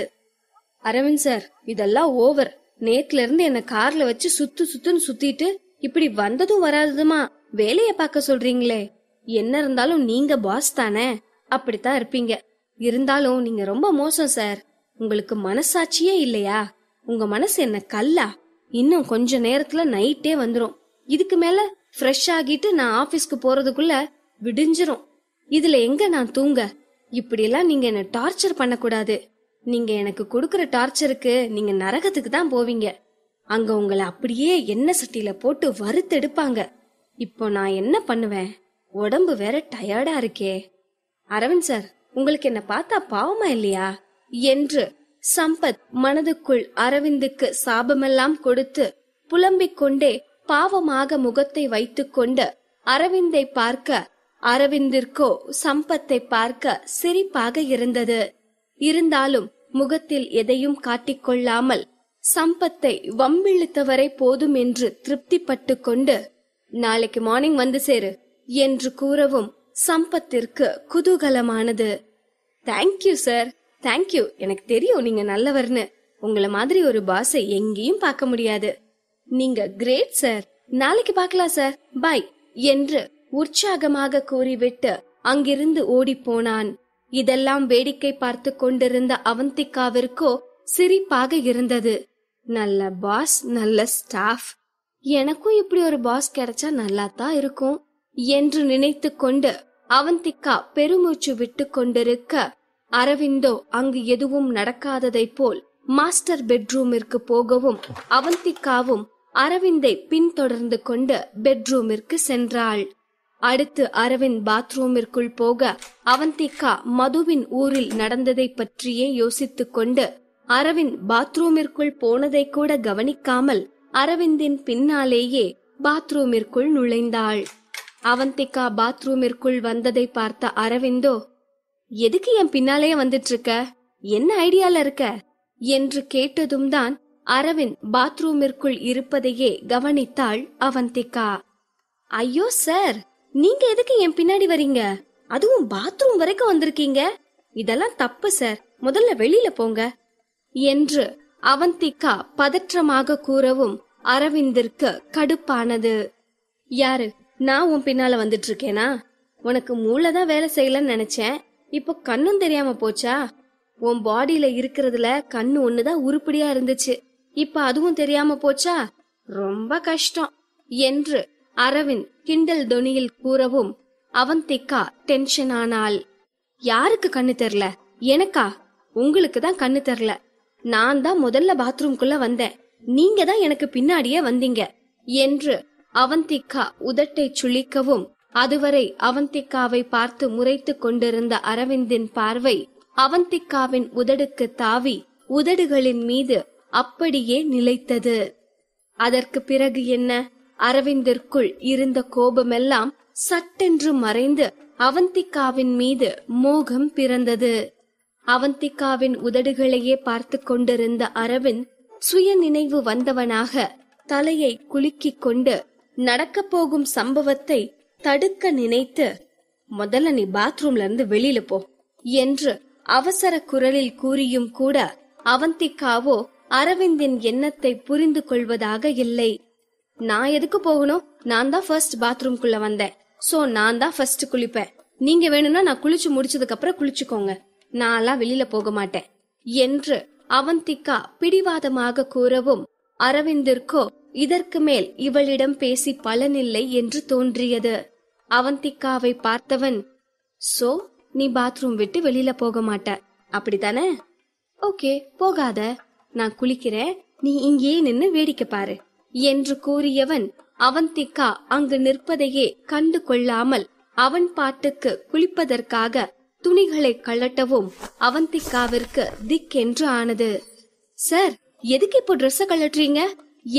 அரவிந்த் சார், இதெல்லாம் ஓவர். நேத்துல இருந்து என்ன கார்ல வச்சு சுத்துன்னு சுத்திட்டு இப்படி வந்ததும் வராததுமா வேலைய பார்க்க சொல்றீங்களே. என்ன இருந்தாலும் நீங்க பாஸ் தானே, அப்படித்தான் இருப்பீங்க. இருந்தாலும் நீங்க ரொம்ப மோசம் சார். உங்களுக்கு மனசாட்சியே இல்லையா? உங்க மனசு என்ன கல்லா? இன்னும் கொஞ்ச நேரத்துல நைட்டே வந்துரும். இதுக்கு மேல ஃப்ரெஷ் ஆகிட்டு நான் ஆபீஸ்க்கு போறதுக்குள்ள விடிஞ்சிரும். இதுல எங்க நான் தூங்க? இப்படியெல்லாம் நீங்க என்ன டார்ச்சர் பண்ணக்கூடாது. நீங்க எனக்கு கொடுக்கற டார்ச்சருக்கு நீங்க நரகத்துக்கு தான் போவீங்க. அங்க உங்களை அப்படியே எண்ணெய் சட்டியில போட்டு வறுத்தெடுப்பாங்க. இப்போ நான் என்ன பண்ணுவேன்? உடம்பு வேற டயர்டா இருக்கே. அரவிந்த் சார், உங்களுக்கு என்ன பார்த்தா பாவமா இல்லையா என்று சம்பத் மனதுக்குள் அரவிந்துக்கு சாபமெல்லாம் கொடுத்து புலம்பிக் கொண்டே பாவமாக முகத்தை வைத்துக்கொண்டு அரவிந்தை பார்க்க, அரவிந்திற்கோ சம்பத்தை பார்க்க சிரிப்பாக இருந்தது. இருந்தாலும் முகத்தில் எதையும் காட்டிக்கொள்ளாமல் சம்பத்தை வம்பிழுத்தவரை போதும் என்று திருப்திப்பட்டு கொண்டு, நாளைக்கு மார்னிங் வந்து சேரு என்று கூறவும் சம்பத்திற்கு குதூகலமானது. Thank you sir, thank you. எனக்கு தெரியும் நீங்க நல்லவர்னு. உங்களை மாதிரி ஒரு பாஸை எங்கேயும் பார்க்க முடியாது. நீங்க கிரேட் சார். நாளைக்கு பார்க்கலாம் சார், பாய் என்று உற்சாகமாக கூறிவிட்டு அங்கிருந்து ஓடி போனான். இதெல்லாம் வேடிக்கை பார்த்து கொண்டிருந்த அவந்திகாவிற்கோ சிரிப்பாக இருந்தது. நல்ல பாஸ், நல்ல ஸ்டாஃப். எனக்கும் இப்படி ஒரு பாஸ் கிடைச்சா நல்லாத்தான் இருக்கும் என்று நினைத்து கொண்டு அவந்திகா பெருமூச்சு விட்டு கொண்டிருக்க, அரவிந்தோ அங்கு எதுவும் நடக்காததை போல் மாஸ்டர் பெட்ரூமிற்கு போகவும் அவந்திகாவும் அரவிந்தை பின்தொடர்ந்து கொண்டு பெட்ரூமிற்கு சென்றாள். அடுத்து அரவிந்த் பாத்ரூமிற்குள் போக அவந்திகா மதுவின் ஊரில் நடந்ததை பற்றியே யோசித்துக் கொண்டு அரவிந்த் பாத்ரூமிற்குள் போனதை கூட கவனிக்காமல் அரவிந்தின் பின்னாலேயே பாத்ரூமிற்குள் நுழைந்தாள். அவந்திகா பாத்ரூமிற்குள் வந்ததை பார்த்த அரவிந்தோ, எதுக்கு என் பின்னாலேயே வந்துட்டு இருக்க? என்ன ஐடியால இருக்க என்று கேட்டதும் தான் அரவிந்த் பாத்ரூமிற்குள் இருப்பதையே கவனித்தாள் அவந்திகா. ஐயோ சார், நீங்க எதுக்கு என் பின்னாடி வரீங்க? அதுவும் பாத்ரூம் வரைக்கும் வந்திருக்கீங்க. இதெல்லாம் தப்பு சார், முதல்ல வெளியில போங்க என்று அவந்திகா பதற்றமாக கூறவும் அரவிந்திற்கு கடுப்பானது. யாரு, நான் உன் பின்னால வந்துட்டு இருக்கேனா? உனக்கு மூளைதான் வேலை செய்யலன்னு நினைச்சேன். இப்போ கண்ணும் தெரியாம போச்சா? உன் பாடியில இருக்கிறதுல கண்ணு ஒண்ணுதான் உருப்படியா இருந்துச்சு. இப்ப அதுவும் தெரியாம போச்சா? ரொம்ப கஷ்டம் என்று அரவிந்த் கிண்டல் தொனியில் கூறவும் அவந்திகா டென்ஷன் ஆனாள். யாருக்கு கண்ணு தெரியல? எனக்கா? உங்களுக்கு தான் கண்ணு தெரியல. நான் தான் முதல்ல பாத்ரூம்குள்ள வந்தேன், நீங்க தான் எனக்கு பின்னாடியே வந்தீங்க என்று அவந்திகா உதட்டை சுளிக்கவும், அதுவரை அவந்திகாவை பார்த்து முறைத்து கொண்டிருந்த அரவிந்தின் பார்வை அவந்திகாவின் உதடுக்கு தாவி உதடுகளின் மீது அப்படியே நிலைத்தது. அதற்கு பிறகு என்ன? அரவிந்திற்குள் இருந்த கோபமெல்லாம் சட்டென்று மறைந்து அவந்திகாவின் மீது மோகம் பிறந்தது. அவந்திகாவின் உதடுகளையே பார்த்து கொண்டிருந்த அரவிந்த் சுய நினைவு வந்தவனாக தலையை குலுக்கிக் கொண்டு நடக்கப் போகும் சம்பவத்தை தடுக்க நினைத்து, முதல்ல நீ பாத்ரூம்ல இருந்து வெளியில போ என்று அவசர குரலில் கூறியும் கூட அவந்திகாவோ அரவிந்தின் எண்ணத்தை புரிந்து கொள்வதாக இல்லை. நான் எதுக்கு போகணும்? நான் தான் ஃபர்ஸ்ட் பாத்ரூம்குள்ள வந்தேன். சோ நான் தான் ஃபர்ஸ்ட் குளிப்பேன். நீங்க வேணும்னா நான் குளிச்சு முடிச்சதுக்கு அப்புறம் குளிச்சுக்கோங்க. நான்லாம் வெளியில போக மாட்டேன் என்று அவந்திகா பிடிவாதமாக கூறவும் அரவிந்திற்கோ இதற்கு மேல் இவளிடம் பேசி பலனில்லை என்று தோன்றியது. அவந்திகாவை பார்த்தவன், சோ நீ பாத்ரூம் விட்டு வெளியில போக மாட்ட, அப்படித்தானே? ஓகே, போகாத. நான் குளிக்கிறேன், நீ இங்கே நின்னு வேடிக்கை பாரு என்று கூறியவன் அவந்திகா அங்கு நிற்பதையே கண்டு கொள்ளாமல் அவன் பாட்டுக்கு குளிப்பதற்காக துணிகளை கழட்டவும் அவந்திகாவிற்கு திக்கென்று ஆனது. சார், எதுக்கு இப்போ ட்ரெஸ்ஸ கழட்டுறீங்க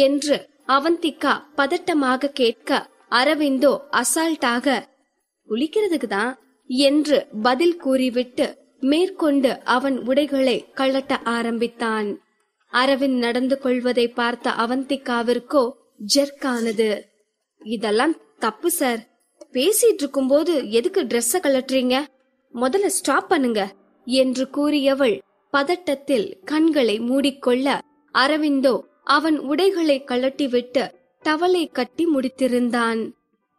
என்று அவந்திகா பதட்டமாக கேட்க அரவிந்தோ அசால்ட்டாக, குளிக்கிறதுக்கு தான் என்று பதில் கூறிவிட்டு மேற்கொண்டு அவன் உடைகளை கழட்ட ஆரம்பித்தான். அரவிந்த் நடந்து கொள்வதை பார்த்த அவந்திகாவிற்கோ ஜெர்க்கானது. இதெல்லாம் தப்பு சார். பேசிட்டு இருக்கும் போது எதுக்கு ட்ரெஸ்ஸ கழட்டுறீங்க? முதல்ல ஸ்டாப் பண்ணுங்க என்று கூறியவள் பதட்டத்தில் கண்களை மூடிக்கொள்ள அரவிந்தோ அவன் உடைகளை கழட்டிவிட்டு டவலை கட்டி முடித்திருந்தான்.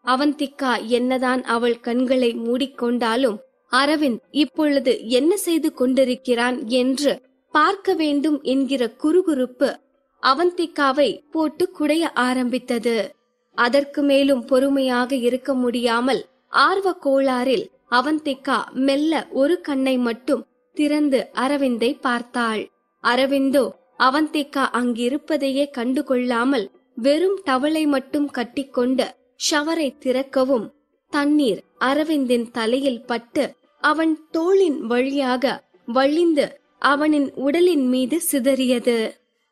அவந்திகா என்னதான் அவள் கண்களை மூடிக்கொண்டாலும் அரவிந்த் இப்பொழுது என்ன செய்து கொண்டிருக்கிறான் என்று பார்க்க வேண்டும் என்கிற குறுகுறுப்பு அவந்திகாவை போட்டு குடைய ஆரம்பித்தது. அதற்கு மேலும் பொறுமையாக இருக்க முடியாமல் ஆர்வ கோளாறில் அவந்திகா மெல்ல ஒரு கண்ணை மட்டும் திறந்து அரவிந்தை பார்த்தாள். அரவிந்தோ அவந்திகா அங்கிருப்பதையே கண்டுகொள்ளாமல் வெறும் டவலை மட்டும் கட்டிக்கொண்டு ஷவரை திறக்கவும் தண்ணீர் அரவிந்தின் தலையில் பட்டு அவன் தோளின் வழியாக வழிந்து அவனின் உடலின் மீது சிதறியது.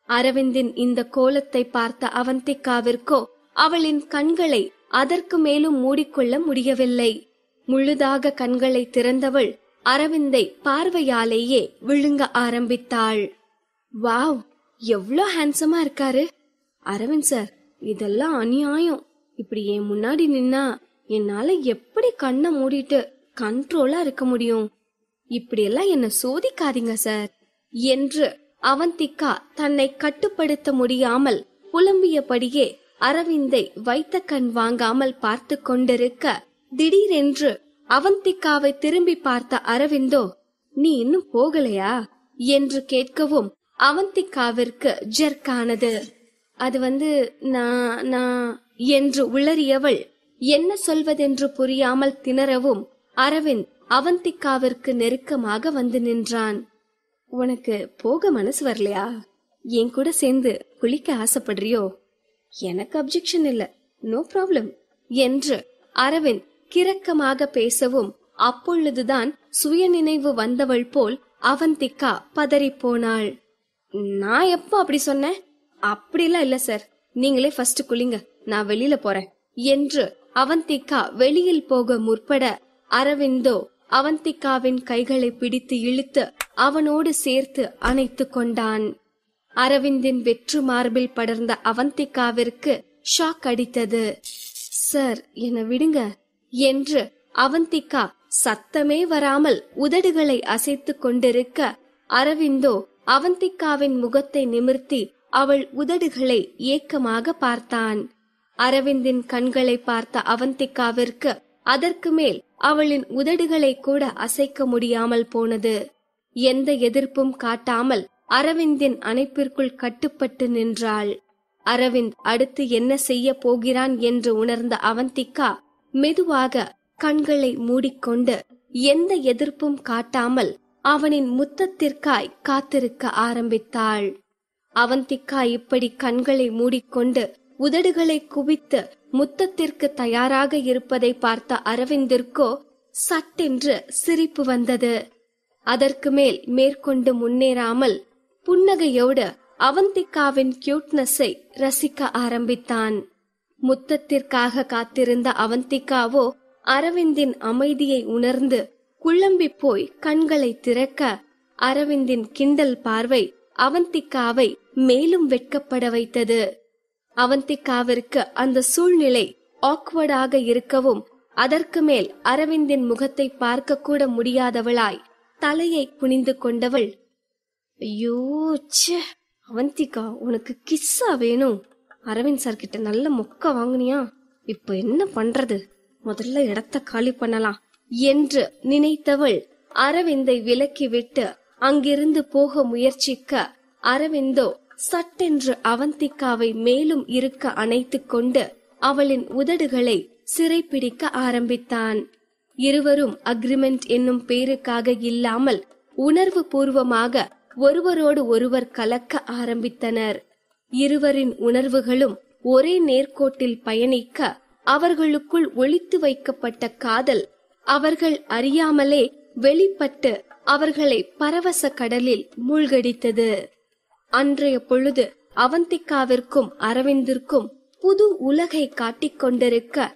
அரவிந்தின் இந்த கோலத்தை பார்த்த அவந்திகாவிற்கோ அவளின் கண்களை அதற்கு மேலும் மூடிக்கொள்ள முடியவில்லை. முழுதாக கண்களை திறந்தவள் அரவிந்தை பார்வையாலேயே விழுங்க ஆரம்பித்தாள். வாவ், எவ்ளோ ஹேண்ட்ஸமா இருக்காரு அரவிந்த் சார். இதெல்லாம் அநியாயம். இப்படி என் முன்னாடி நின்னா என்னால எப்படி கண்ணை மூடிட்டு கண்ட்ரோலா இருக்க முடியும்? இப்படியெல்லாம் என்ன சோதிக்காதீங்க சார் என்று அவந்திகா தன்னை கட்டுப்படுத்த முடியாமல் புலம்பியபடியே அரவிந்தை வைத்த கண் வாங்காமல் பார்த்து கொண்டிருக்க, திடீரென்று அவந்திகாவை திரும்பி பார்த்த அரவிந்தோ, நீ இன்னும் போகலையா என்று கேட்கவும் அவந்திகாவிற்கு ஜெர்க்கானது. அது நான் என்று உளறியவள் என்ன சொல்வதென்று புரியாமல் திணறவும் அரவிந்த் அவந்திகாவிற்கு நெருக்கமாக வந்து நின்றான். உனக்கு போக மனசு வரலையா? என் கூட சேர்ந்து குளிக்க ஆசைப்படுறியோ? எனக்கு அப்ஜெக்ஷன் இல்ல, நோ ப்ராப்ளம் என்று அரவிந்த் கிரக்கமாக பேசவும் அப்பொழுதுதான் சுயநினைவு வந்தவள் போல் அவந்திகா பதறி போனாள். நான் எப்போ அப்படி சொன்னேன்? அப்படிலாம் இல்ல சார், நீங்களே ஃபர்ஸ்ட் குளிங்க, நான் வெளியில போறேன் என்று அவந்திகா வெளியில் போக முற்பட அரவிந்தோ அவந்திகாவின் கைகளை பிடித்து இழுத்து அவனோடு சேர்த்து அணைத்து கொண்டான். அரவிந்தின் வெற்று மார்பில் படர்ந்த அவந்திகாவிற்கு ஷாக் அடித்தது. சார், என்னை விடுங்க என்று அவந்திகா சத்தமே வராமல் உதடுகளை அசைத்து கொண்டிருக்க, அரவிந்தோ அவந்திகாவின் முகத்தை நிமிர்த்தி அவள் உதடுகளை ஏக்கமாக பார்த்தான். அரவிந்தின் கண்களை பார்த்த அவந்திகாவிற்கு அதற்கு மேல் அவளின் உதடுகளை கூட அசைக்க முடியாமல் போனது. எந்த எதிர்ப்பும் காட்டாமல் அரவிந்தின் அணைப்பிற்குள் கட்டுப்பட்டு நின்றாள். அரவிந்த் அடுத்து என்ன செய்ய போகிறான் என்று உணர்ந்த அவந்திகா மெதுவாக கண்களை மூடிக்கொண்டு எந்த எதிர்ப்பும் காட்டாமல் அவனின் முத்தத்திற்காய் காத்திருக்க ஆரம்பித்தாள். அவந்திகா இப்படி கண்களை மூடிக்கொண்டு உதடுகளை குவித்து முத்தத்திற்கு தயாராக இருப்பதை பார்த்த அரவிந்திற்கோ சட்டென்று சிரிப்பு வந்தது. அதற்கு மேல் மேற்கொண்டு முன்னேறாமல் புன்னகையோடு அவந்திகாவின் கியூட்னஸை ரசிக்க ஆரம்பித்தான். முத்தத்திற்காக காத்திருந்த அவந்திகாவோ அரவிந்தின் அமைதியை உணர்ந்து குழம்பி போய் கண்களை திறக்க, அரவிந்தின் கிண்டல் பார்வை அவந்திகாவை மேலும் வெட்கப்பட வைத்தது. அவந்திகாவிற்கு அந்த சூழ்நிலை ஆக்வர்டாக இருக்கவும் அதற்கு மேல் அரவிந்தின் முகத்தை பார்க்க கூட முடியாதவளாய் தலையை குனிந்து கொண்டவள், ஐயோ ச்சே, அவந்திகா உனக்கு கிஸ்ஸா வேணும்? அரவிந்த் சார் கிட்ட நல்ல மொக்க வாங்குனியா? இப்ப என்ன பண்றது? முதல்ல இடத்த காலி பண்ணலாம் என்று நினைத்தவள் அரவிந்தை விலக்கிவிட்டு அங்கிருந்து போக முயற்சிக்க, அரவிந்தோ சட்டென்று அவந்திகாவை மேலும் இருக்க அணைத்து கொண்டு அவளின் உதடுகளை சிறைப்பிடிக்க ஆரம்பித்தான். இருவரும் அக்ரிமெண்ட் என்னும் பேருக்காக இல்லாமல் உணர்வு பூர்வமாக ஒருவரோடு ஒருவர் கலக்க ஆரம்பித்தனர். இருவரின் உணர்வுகளும் ஒரே நேர்கோட்டில் பயணிக்க அவர்களுக்குள் ஒளித்து வைக்கப்பட்ட காதல் அவர்கள் அறியாமலே வெளிப்பட்டு அவர்களை பரவச கடலில் மூழ்கடித்தது. அன்றைய பொழுது அவந்திகாவிற்கும் அரவிந்திற்கும் புது உலகை காட்டிக் கொண்டிருக்க,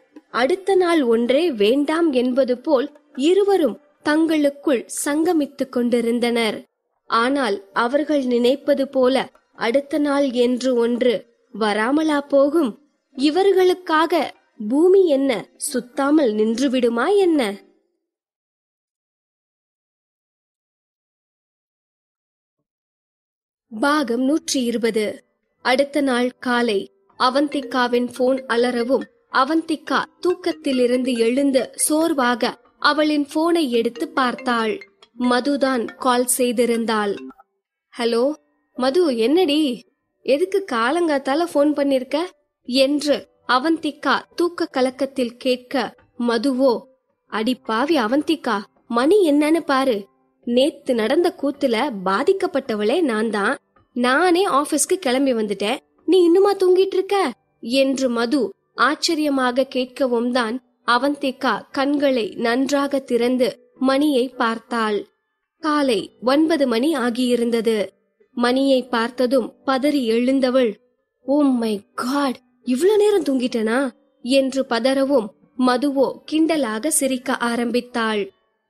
அடுத்த நாள் ஒன்றே வேண்டாம் என்பது போல் இருவரும் தங்களுக்குள் சங்கமித்துக் கொண்டிருந்தனர். ஆனால் அவர்கள் நினைப்பது போல அடுத்த நாள் என்று ஒன்று வராமலா போகும்? இவர்களுக்காக பூமி என்ன சுத்தாமல் நின்றுவிடுமா என்ன? பாகம் 120. அடுத்த நாள் காலை அவந்திகாவின் போன் அலறவும் அவந்திகா தூக்கத்திலிருந்து எழுந்து சோர்வாக அவளின் போனை எடுத்து பார்த்தாள். மதுதான் கால் செய்திருந்தாள். ஹலோ மது, என்னடி? எதுக்கு காலங்காத்தால போன் பண்ணிருக்க என்று அவந்திகா தூக்க கலக்கத்தில் கேட்க, மதுவோ, அடி பாவி அவந்திகா, மணி என்னன்னு பாரு. நேத்து நடந்த கூத்துல பாதிக்கப்பட்டவளே நான் தான். நானே ஆபீஸ்க்கு கிளம்பி வந்துட்டேன், நீ இன்னுமா தூங்கிட்டு இருக்க என்று மது ஆச்சரியமாக கேட்கவும் தான் அவந்திகா கண்களை நன்றாக திறந்து மணியை பார்த்தாள். காலை 9 மணி ஆகியிருந்தது. மணியை பார்த்ததும் பதறி எழுந்தவள், ஓ மை காட், இவ்ளோ நேரம் தூங்கிட்டனா என்று பதறவும் மதுவோ கிண்டலாக சிரிக்க ஆரம்பித்தாள்.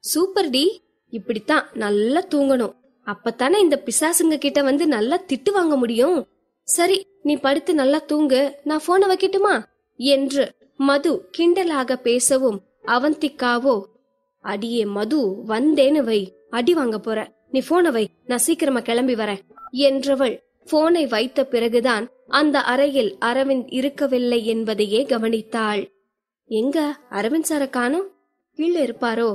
சூப்பர் டி, இப்படித்தான் நல்லா தூங்கணும். அப்பத்தானே இந்த பிசாசுங்க கிட்ட வந்து நல்லா திட்டு வாங்க முடியும். சரி, நீ படுத்து நல்லா தூங்கு, நான் போனை வைக்கட்டுமா என்று மது கிண்டலாக பேசவும் அவந்திகாவோ, அடியே மது, வந்தேன்னு வை, அடி வாங்க போற, நீ போனை வை, நான் சீக்கிரமா கிளம்பி வரேன் என்றவள் போனை வைத்த பிறகுதான் அந்த அறையில் அரவிந்த் இருக்கவில்லை என்பதையே கவனித்தாள். எங்க அரவிந்த் சார காணோம்? கீழே இருப்பாரோ?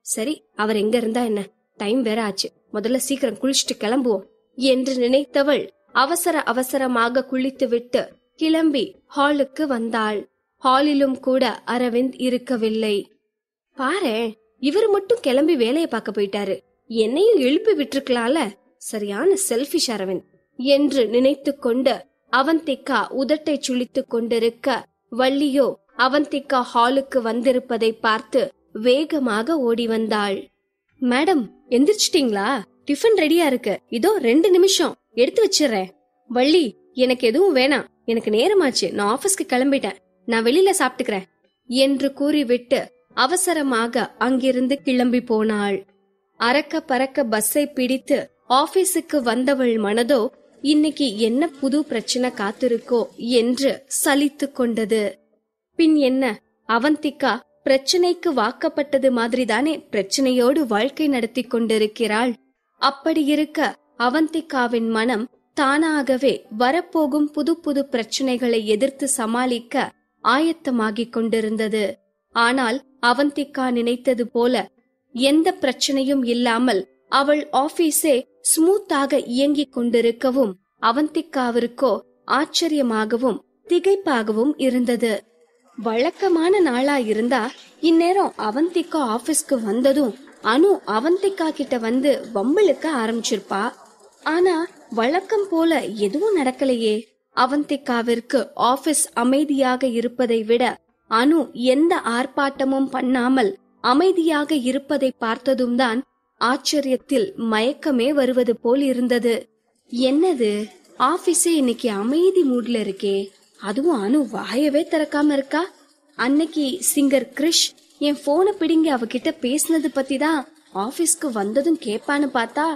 சரி, அவர் எங்க இருந்தா என்ன, டைம் வேற ஆச்சு, முதல்ல சீக்கிரம் குளிச்சுட்டு கிளம்புவோம் என்று நினைத்தவள் அவசர அவசரமாக குளித்துவிட்டு கிளம்பி ஹாலுக்கு வந்தாள். ஹாலிலும் கூட அரவிந்த் இருக்கவில்லை. பாரேன், இவர் மட்டும் கிளம்பி வேலையை பார்க்க போயிட்டாரு, என்னையும் எழுப்பி விட்டுருக்கலால, சரியான செல்பிஷ் அரவிந்த் என்று நினைத்து கொண்டு அவந்திகா உதட்டை சுளித்துக் கொண்டிருக்க வள்ளியோ அவந்திகா ஹாலுக்கு வந்திருப்பதை பார்த்து வேகமாக ஓடி வந்தாள். மேடம், எந்திரிச்சிட்டீங்களா? டிஃபன் ரெடியா இருக்கு, இதோ 2 நிமிஷம் எடுத்து வச்சிடுறேன். வள்ளி, எனக்கு எதுவும் வேணாம், எனக்கு நேரமாச்சு, நான் ஆபீஸ்க்கு கிளம்பிட்டேன், நான் வெளியில சாப்பிட்டுக்கிறேன் என்று கூறிவிட்டு அவசரமாக அங்கிருந்து கிளம்பி போனாள். அறக்க பறக்க பஸ்ஸை பிடித்து ஆபீஸுக்கு வந்தவள் மனதோ இன்னைக்கு என்ன புது பிரச்சனை காத்திருக்கோ என்று சலித்து கொண்டது. பின் என்ன, அவந்திகா பிரச்சனைக்கு வாக்கப்பட்டது மாதிரிதானே பிரச்சனையோடு வாழ்க்கை நடத்தி கொண்டிருக்கிறாள். அப்படி இருக்க அவந்திகாவின் மனம் தானாகவே வரப்போகும் புது புது பிரச்சனைகளை எதிர்த்து சமாளிக்க ஆயத்தமாகிக் கொண்டிருந்தது. ஆனால் அவந்திகா நினைத்தது போல எந்த பிரச்சனையும் இல்லாமல் அவள் ஆபீஸே ஸ்மூத்தாக இயங்கிக் கொண்டிருக்கவும் அவந்திகாவிற்கோ ஆச்சரியமாகவும் திகைப்பாகவும் இருந்தது. வழக்கமான நாளா இருந்தா இந்நேரம் அவந்திகா ஆபீஸ்க்கு வந்ததும் அனு அவந்திகா கிட்ட வந்து வம்பிழுக்க ஆரம்பிச்சிருப்பா. ஆனா வழக்கம் போல எதுவும் நடக்கலையே. அவந்திகாவிற்கு ஆபீஸ் அமைதியாக இருப்பதை விட அனு எந்த ஆர்ப்பாட்டமும் பண்ணாமல் அமைதியாக இருப்பதை பார்த்ததும் தான் ஆச்சரியத்தில் மயக்கமே வருவது போல் இருந்தது. என்னது, ஆபீஸே இன்னைக்கு அமைதி மூட்ல இருக்கே, அதுவும் அனு வாயவே திறக்காம இருக்கா. அன்னைக்கு சிங்கர் கிரிஷ் என் போனை பிடிங்கி அவகிட்ட பேசினது பத்தி தான் ஆபீஸ்க்கு வந்ததும் கேப்பான்னு பார்த்தா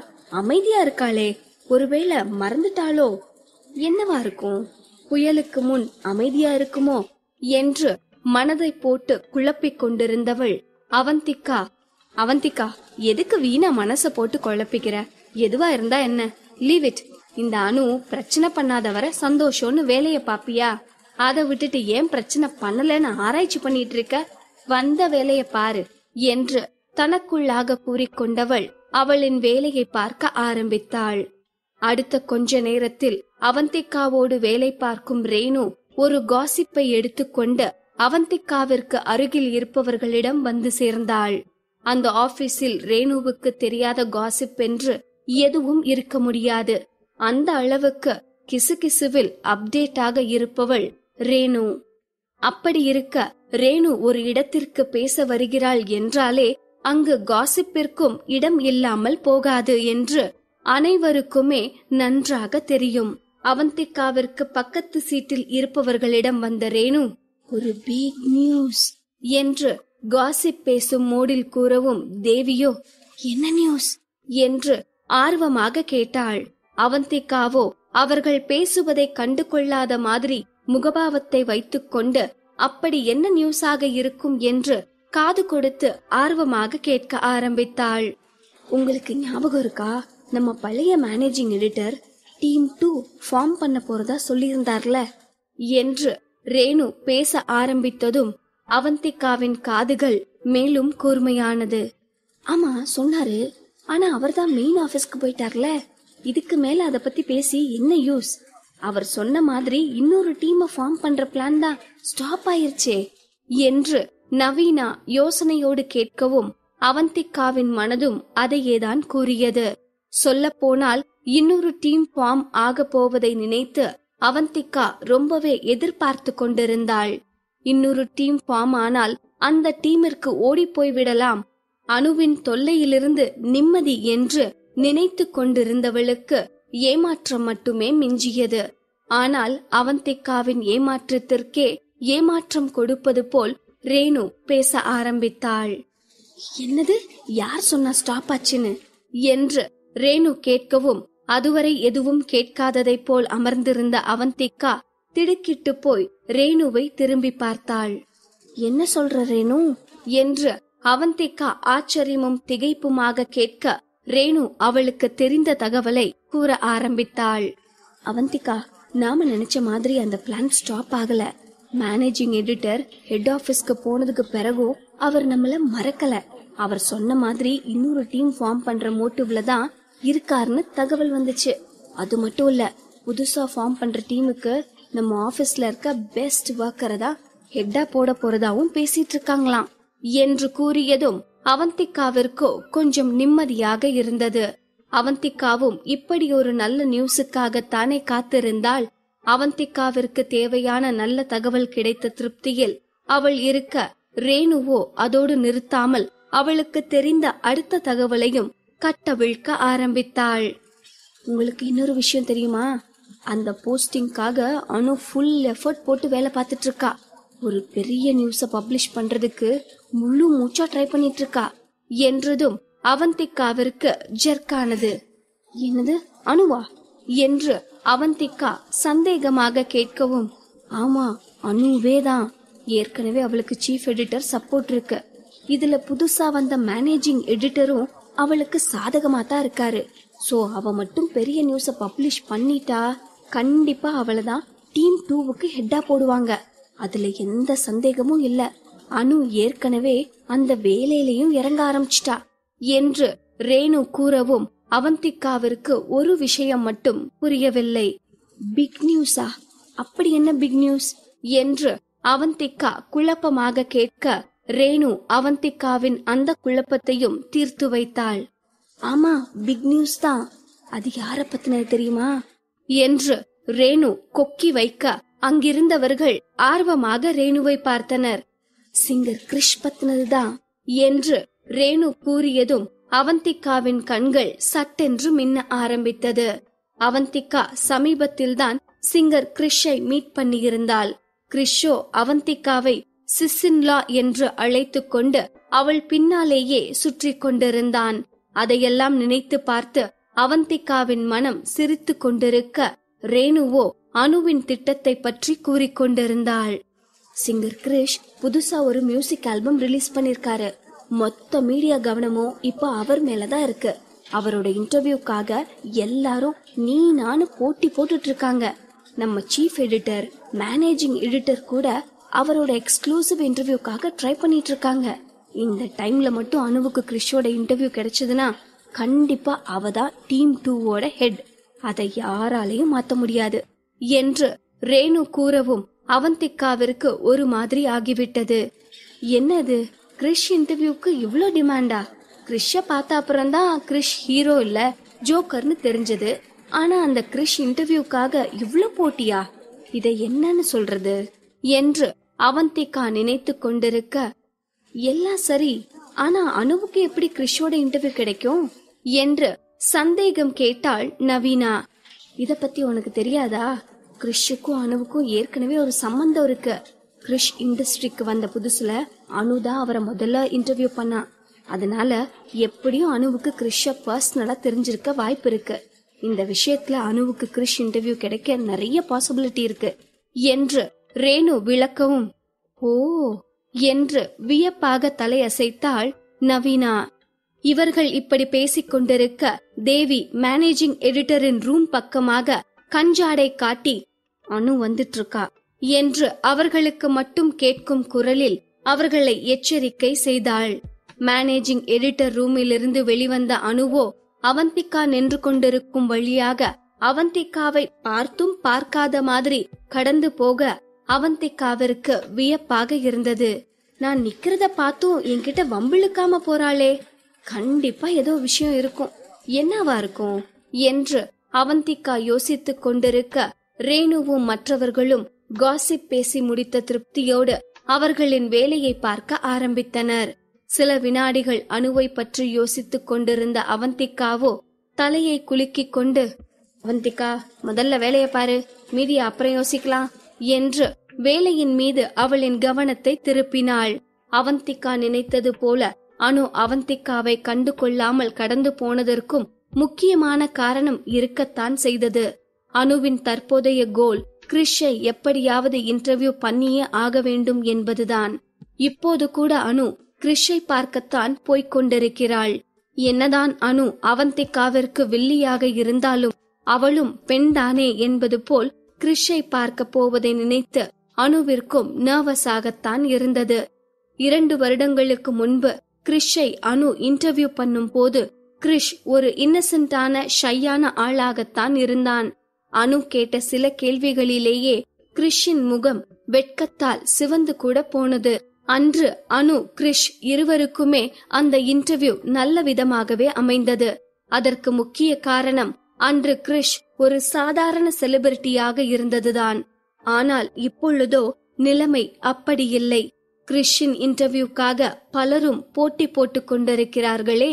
அமைதியா இருக்காளே, ஒருவேளை மறந்துட்டாளோ? என்னவா இருக்கும்? புயலுக்கு முன் அமைதியா இருக்குமோ என்று மனதை போட்டு குழப்பிக் கொண்டிருந்தவள் அவந்திகா, அவந்திகா, எதுக்கு வீணா மனச போட்டு குழப்பிக்கிற? எதுவா இருந்தா என்ன, லீவ் இட். இந்த அனு பிரச்சனை பண்ணாதவரை சந்தோஷம்னு வேலைய பாப்பியா? அதை விட்டுட்டு ஏன் பிரச்சனை பண்ணலன்னு ஆராய்ச்சி பண்ணிட்டு இருக்க? வந்த வேலைய பாரு என்று தனக்குள்ளாக கூறிக்கொண்டவள் அவளின் வேலையை பார்க்க ஆரம்பித்தாள். அடுத்த கொஞ்ச நேரத்தில் அவந்திகாவோடு வேலை பார்க்கும் ரேணு ஒரு காசிப்பை எடுத்துக்கொண்டு அவந்திகாவிற்கு அருகில் இருப்பவர்களிடம் வந்து சேர்ந்தாள். அந்த ஆபீஸில் ரேணுவுக்கு தெரியாத காசிப் என்று எதுவும் இருக்க முடியாது. அந்த அளவுக்கு கிசுகிசுவில் அப்டேட்டாக இருப்பவள் ரேணு. அப்படி இருக்க ரேணு ஒரு இடத்திற்கு பேச வருகிறாள் என்றாலே அங்கு காசிப்பிற்கும் இடம் இல்லாமல் போகாது என்று அனைவருக்குமே நன்றாக தெரியும். அவந்திகாவிற்கு பக்கத்து சீட்டில் இருப்பவர்களிடம் வந்த ரேணு, ஒரு பிக் நியூஸ் என்று காசிப் பேசும் மோடில் கூறவும் தேவியோ, என்ன நியூஸ் என்று ஆர்வமாக கேட்டாள். அவந்திகாவோ அவர்கள் பேசுவதை கண்டு கொள்ளாத மாதிரி முகபாவத்தை வைத்துக்கொண்டு அப்படி என்ன நியூஸாக இருக்கும் என்று காது கொடுத்து ஆர்வமாக கேட்க ஆரம்பித்தாள். உங்களுக்கு ஞாபகம் இருக்கா, நம்ம பழைய மேனேஜிங் எடிட்டர் டீம் 2 ஃபார்ம் பண்ண போறதா சொல்லியிருந்தார்ல என்று ரேணு பேச ஆரம்பித்ததும் அவந்திகாவின் காதுகள் மேலும் கூர்மையானது. ஆமா சொன்னாரு, ஆனா அவர்தான் மெயின் ஆபீஸ்க்கு போயிட்டார்ல, இதுக்கு மேல அத பத்தி பேசி என்ன யூஸ்? அவர் சொன்ன மாதிரி இன்னொரு டீமை ஃபார்ம் பண்ற பிளான் தான் ஸ்டாப் ஆயிருச்சே என்று நவீனா யோசனையோடு கேட்கவும் அவந்திகாவின் மனதும் அதையேதான் கூறியது. சொல்லப்போனால் இன்னொரு டீம் ஃபார்ம் ஆக போவதை நினைத்து அவந்திகா ரொம்பவே எதிர்பார்த்து கொண்டிருந்தாள். இன்னொரு டீம் ஃபார்ம் ஆனால் அந்த டீமிற்கு ஓடி போய்விடலாம், அணுவின் தொல்லையிலிருந்து நிம்மதி என்று நினைத்து கொண்டிருந்தவளுக்கு ஏமாற்றம் மட்டுமே மிஞ்சியது. ஆனால் அவந்திகாவின் ஏமாற்றத்திற்கே ஏமாற்றம் கொடுப்பது போல் ரேணு பேச ஆரம்பித்தாள். என்னது, யார் சொன்னா ஸ்டாப் ஆச்சுன்னு என்று ரேணு கேட்கவும் அதுவரை எதுவும் கேட்காததை போல் அமர்ந்திருந்த அவந்திகா திடுக்கிட்டு போய் ரேணுவை திரும்பி பார்த்தாள். என்ன சொல்ற ரேணு என்று அவந்திகா ஆச்சரியமும் திகைப்புமாக கேட்க ரேணு அவளுக்கு தெரிந்த தகவலை கூற ஆரம்பித்தாள். அவந்திகா, நாம நினைச்ச மாதிரி அந்த பிளான் ஸ்டாப் ஆகல. மேனேஜிங் எடிட்டர் ஹெட் ஆபீஸ்க்கு போனதுக்கு பிறகும் அவர் நம்மள மறக்கல. அவர் சொன்ன மாதிரி இன்னொரு டீம் ஃபார்ம் பண்ற மோட்டிவ்ல தான் இருக்காருன்னு தகவல் வந்துச்சு. அது மட்டும் இல்ல, புதுசா ஃபார்ம் பண்ற டீமுக்கு நம்ம ஆபீஸ்ல இருக்க பெஸ்ட் ஒர்க்கரை தான் ஹெட்டா போட போறதாவும் பேசிட்டு இருக்காங்களாம் என்று கூறியதும் அவந்திகாவிற்கோ கொஞ்சம் நிம்மதியாக இருந்தது. அவந்திகாவும் இப்படி ஒரு நல்ல நியூஸுக்காகத்தானே காத்திருந்தாள். அவந்திகாவிற்கு தேவையான நல்ல தகவல் கிடைத்த திருப்தியில் அவள் இருக்க, ரேணுவோ அதோடு நிறுத்தாமல் அவளுக்கு தெரிந்த அடுத்த தகவலையும் கட்டவிழ்க்க ஆரம்பித்தாள். உங்களுக்கு இன்னொரு விஷயம் தெரியுமா? அந்த போஸ்டிங்காக அனு ஃபுல் எஃபர்ட் போட்டு வேலை பார்த்துட்டு இருக்கா. ஒரு பெரிய நியூஸ பப்ளிஷ் பண்றதுக்கு முழு மூச்சா ட்ரை பண்ணிட்டு இருக்கா என்றதும் அவந்திகாவிற்கு ஜெர்க்கானது. என்னது, அனுவா என்று அவந்திகா சந்தேகமாக கேட்கவும், ஆமா அனுவேதான். ஏற்கனவே அவளுக்கு சீஃப் எடிட்டர் சப்போர்ட் இருக்கு. இதுல புதுசா வந்த மேனேஜிங் எடிட்டரும் அவளுக்கு சாதகமா தான் இருக்காரு. சோ அவ மட்டும் பெரிய நியூஸ பப்ளிஷ் பண்ணிட்டா கண்டிப்பா அவளதான் டீம் 2க்கு ஹெட்டா போடுவாங்க. அதுல எந்த சந்தேகமும் இல்ல. அனு ஏற்கனவே அந்த வேலையிலையும் இறங்க ஆரம்பிச்சிட்டா என்று ரேணு கூறவும் அவந்திகாவிற்கு ஒரு விஷயம் மட்டும் புரியவில்லை. பிக் நியூஸா? அப்படி என்ன பிக் நியூஸ் என்று அவந்திகா குழப்பமாக கேட்க ரேணு அவந்திகாவின் அந்த குழப்பத்தையும் தீர்த்து வைத்தாள். ஆமா, பிக் நியூஸ் தான். அது யார பத்தினது தெரியுமா என்று ரேணு கொக்கி வைக்க அங்கிருந்தவர்கள் ஆர்வமாக ரேணுவை பார்த்தனர். சிங்கர் கிரிஷ் பத்தினதுதான் என்று ரேணு கூறியதும் அவந்திகாவின் கண்கள் சட்டென்று மின்ன ஆரம்பித்தது. அவந்திகா சமீபத்தில்தான் சிங்கர் கிரிஷை மீட் பண்ணியிருந்தாள். கிரிஷோ அவந்திகாவை சிஸ்இன்லா என்று அழைத்துக் கொண்டு அவள் பின்னாலேயே சுற்றி கொண்டிருந்தான். அதையெல்லாம் நினைத்து பார்த்து அவந்திகாவின் மனம் சிரித்து கொண்டிருக்க, ரேணுவோ அனுவின் திட்டத்தை பற்றி கூறிக்கொண்டிருந்தாள். சிங்கர் கிரிஷ் புதுசா ஒரு மியூசிக் ஆல்பம் ரிலீஸ் பண்ணிருக்காரு. மொத்த மீடியா கவனமும் இப்போ அவர் மேலதான் இருக்கு. அவரோட இன்டர்வியூக்காக எல்லாரும் நீ நானு போட்டி போட்டுட்டு இருக்காங்க. நம்ம சீஃப் எடிட்டர், மேனேஜிங் எடிட்டர் கூட அவரோட எக்ஸ்க்ளூசிவ் இன்டர்வியூக்காக ட்ரை பண்ணிட்டு இருக்காங்க. இந்த டைம்ல மட்டும் அனுவுக்கு கிறிஷோட இன்டர்வியூ கிடைச்சதுன்னா கண்டிப்பா அவதான் டீம் 2வோட ஹெட். அதை யாராலையும் மாத்த முடியாது என்று ரேணு கூறவும் அவந்திகாவிற்கு ஒரு மாதிரி ஆகிவிட்டது. என்னது, கிரிஷ் இன்டர்வியூக்கு இவ்ளோ டிமாண்டா? கிரிஷ பார்த்த அப்புறம்தான் கிரிஷ் ஹீரோ இல்ல ஜோக்கர்னு தெரிஞ்சது. ஆனா அந்த கிரிஷ் இன்டர்வியூக்காக இவ்ளோ போட்டியா? இதை என்னன்னு சொல்றது என்று அவந்திகா நினைத்து கொண்டிருக்க, எல்லாம் சரி, ஆனா அனுவுக்கு எப்படி கிரிஷோட இன்டர்வியூ கிடைக்கும் என்று சந்தேகம் கேட்டாள் நவீனா. இத பத்தி உனக்கு தெரியாதா? கிரிஷுக்கும் அனுவுக்கும் ஏற்கனவே ஒரு சம்பந்தம் இருக்கு. கிரிஷ் இண்டஸ்ட்ரிக்கு வந்த புதுசுல அனுதான் அவரை முதல்ல இன்டர்வியூ பண்ணா. அதனால எப்படியும் அனுவுக்கு கிரிஷ பர்சனலா தெரிஞ்சிருக்க வாய்ப்பு இருக்கு. இந்த விஷயத்துல அனுவுக்கு கிரிஷ் இன்டர்வியூ கிடைக்க நிறைய பாசிபிலிட்டி இருக்கு என்று ரேணு விளக்கவும், ஓ என்று வியப்பாக தலையசைத்தாள் நவீனா. இவர்கள் இப்படி பேசிக் கொண்டிருக்க தேவி மேனேஜிங் எடிட்டரின் ரூம் பக்கமாக கஞ்சாடை காட்டி, அனு வந்துட்டு இருக்கா என்று அவர்களுக்கு மட்டும் கேட்கும் குரலில் அவர்களை எச்சரிக்கை செய்தாள். மேனேஜிங் எடிட்டர் ரூமிலிருந்து வெளிவந்த அனுவோ அவந்திகா நின்று கொண்டிருக்கும் வழியாக அவந்திகாவை பார்த்தும் பார்க்காத மாதிரி கடந்து போக அவந்திகாவிற்கு வியப்பாக இருந்தது. நான் நிக்கிறத பார்த்தும் என்கிட்ட வம்பிழுக்காம போறாளே, கண்டிப்பா ஏதோ விஷயம் இருக்கும், என்னவா இருக்கும் என்று அவந்திகா யோசித்துக் கொண்டிருக்க ரேணுவும் மற்றவர்களும் காசிப் பேசி முடித்த திருப்தியோடு அவர்களின் வேலையை பார்க்க ஆரம்பித்தனர். சில வினாடிகள் அனுவை பற்றி யோசித்துக் கொண்டிருந்த அவந்திகாவோ தலையை குலுக்கிக் கொண்டு, அவந்திகா, முதல்ல வேலையை பாரு, மீதி அப்புறம் யோசிக்கலாம் என்று வேலையின் மீது அவளின் கவனத்தை திருப்பினாள். அவந்திகா நினைத்தது போல அனு அவந்திகாவை கண்டு கொள்ளாமல் கடந்து போனதற்கும் முக்கியமான காரணம் இருக்கத்தான் செய்தது. அனுவின் தற்போதைய கோல் கிறிஷை எப்படியாவது இன்டர்வியூ பண்ணியே ஆக வேண்டும் என்பதுதான். இப்போது கூட அனு கிறிஷை பார்க்கத்தான் போய்க் கொண்டிருக்கிறாள். என்னதான் அனு அவந்திகாவிற்கு வில்லியாக இருந்தாலும் அவளும் பெண்தானே என்பது போல் கிறிஷை பார்க்க போவதை நினைத்து அனுவிற்கும் நர்வஸாகத்தான் இருந்தது. 2 வருடங்களுக்கு முன்பு கிறிஷை அனு இன்டர்வியூ பண்ணும் போது கிறிஷ் ஒரு இன்னசென்டான ஷையான ஆளாகத்தான் இருந்தான். அனு கேட்ட சில கேள்விகளிலேயே கிறிஷின் முகம் வெட்கத்தால் சிவந்து கூட போனது. அன்று அனு கிறிஷ் இருவருக்குமே அந்த இன்டர்வியூ நல்ல விதமாகவே அமைந்தது. அதற்கு முக்கிய காரணம் அன்று கிறிஷ் ஒரு சாதாரண செலிபிரிட்டியாக இருந்ததுதான். ஆனால் இப்பொழுதோ நிலைமை அப்படி இல்லை. கிறிஷின் இன்டர்வியூக்காக பலரும் போட்டி போட்டுக் கொண்டிருக்கிறார்களே.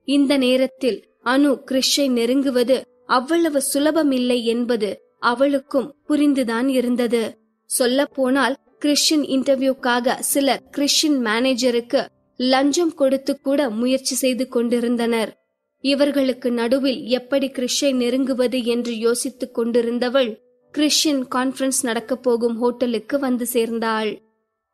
இந்த நேரத்தில் அனு கிறிஷை நெருங்குவது அவ்வளவு சுலபமில்லை என்பது அவளுக்கும் புரிந்துதான் இருந்தது. சொல்ல போனால் கிறிஷின் இன்டர்வியூக்காக சிலர் கிறிஷின் மேனேஜருக்கு லஞ்சம் கொடுத்து கூட முயற்சி செய்து கொண்டிருந்தனர். இவர்களுக்கு நடுவில் எப்படி கிறிஷை நெருங்குவது என்று யோசித்துக் கொண்டிருந்தவள் கிறிஷின் கான்ஃபரன்ஸ் நடக்க போகும் ஹோட்டலுக்கு வந்து சேர்ந்தாள்.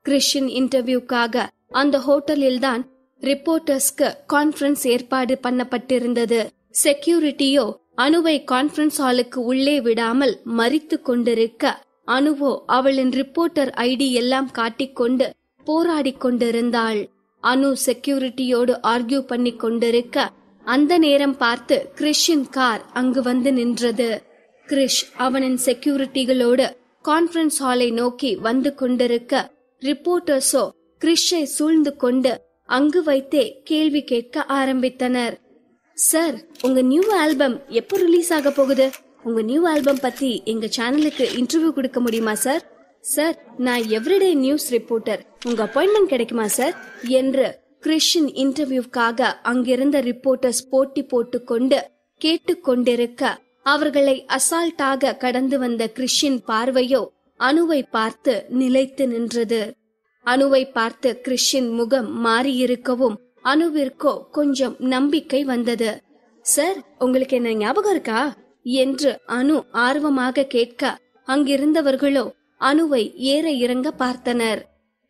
கிறிஷின் இன்டர்வியூக்காக அந்த ஹோட்டலில்தான் ரிப்போர்ட்டர்ஸ்க்கு கான்ஃபரன்ஸ் ஏற்பாடு பண்ணப்பட்டிருந்தது. செக்யூரிட்டியோ அனுவை கான்ஃபரன்ஸ் ஹாலுக்கு உள்ளே விடாமல் மறித்து கொண்டிருக்க, அனுவோ அவளின் ரிப்போர்ட்டர் ஐடி எல்லாம் காட்டிக்கொண்டு போராடி கொண்டிருந்தாள். அனு செக்யூரிட்டியோடு ஆர்கியூ பண்ணி கொண்டிருக்க அந்த நேரம் பார்த்து கிறிஷின் கார் அங்கு வந்து நின்றது. கிறிஷ் அவனின் செக்யூரிட்டிகளோடு கான்ஃபரன்ஸ் ஹாலை நோக்கி வந்து கொண்டிருக்க, ரிப்போர்ட்டர்ஸோ கிறிஷை சூழ்ந்து கொண்டு அங்கு வைத்தே கேள்வி கேட்க ஆரம்பித்தனர். சார், உங்க நியூ ஆல்பம் எப்போ ரிலீஸ் ஆக போகுது? உங்க நியூ ஆல்பம் பத்தி எங்க சேனலுக்கு இன்டர்வியூ கொடுக்க முடியுமா சார்? சார், நான் எவ்ரிடே நியூஸ் ரிப்போர்ட்டர், உங்க அப்பாயின்மெண்ட் கிடைக்குமா சார் என்று கிறிஷின் இன்டர்வியூக்காக அங்கிருந்த ரிப்போர்ட்டர்ஸ் போட்டி போட்டுக்கொண்டு கேட்டுக்கொண்டிருக்க, அவர்களை அசால்ட்டாக கடந்து வந்த கிறிஷின் பார்வையோ அனுவை பார்த்து நிலைத்து நின்றது. அனுவை பார்த்து கிறிஷின் முகம் மாறியிருக்கவும் அனுவிற்கோ கொஞ்சம் நம்பிக்கை வந்தது. சார், உங்களுக்கு என்ன ஞாபகம் இருக்கா என்று அனு ஆர்வமாக கேட்க, அங்கிருந்தவர்களோ அனுவை ஏற இறங்க பார்த்தனர்.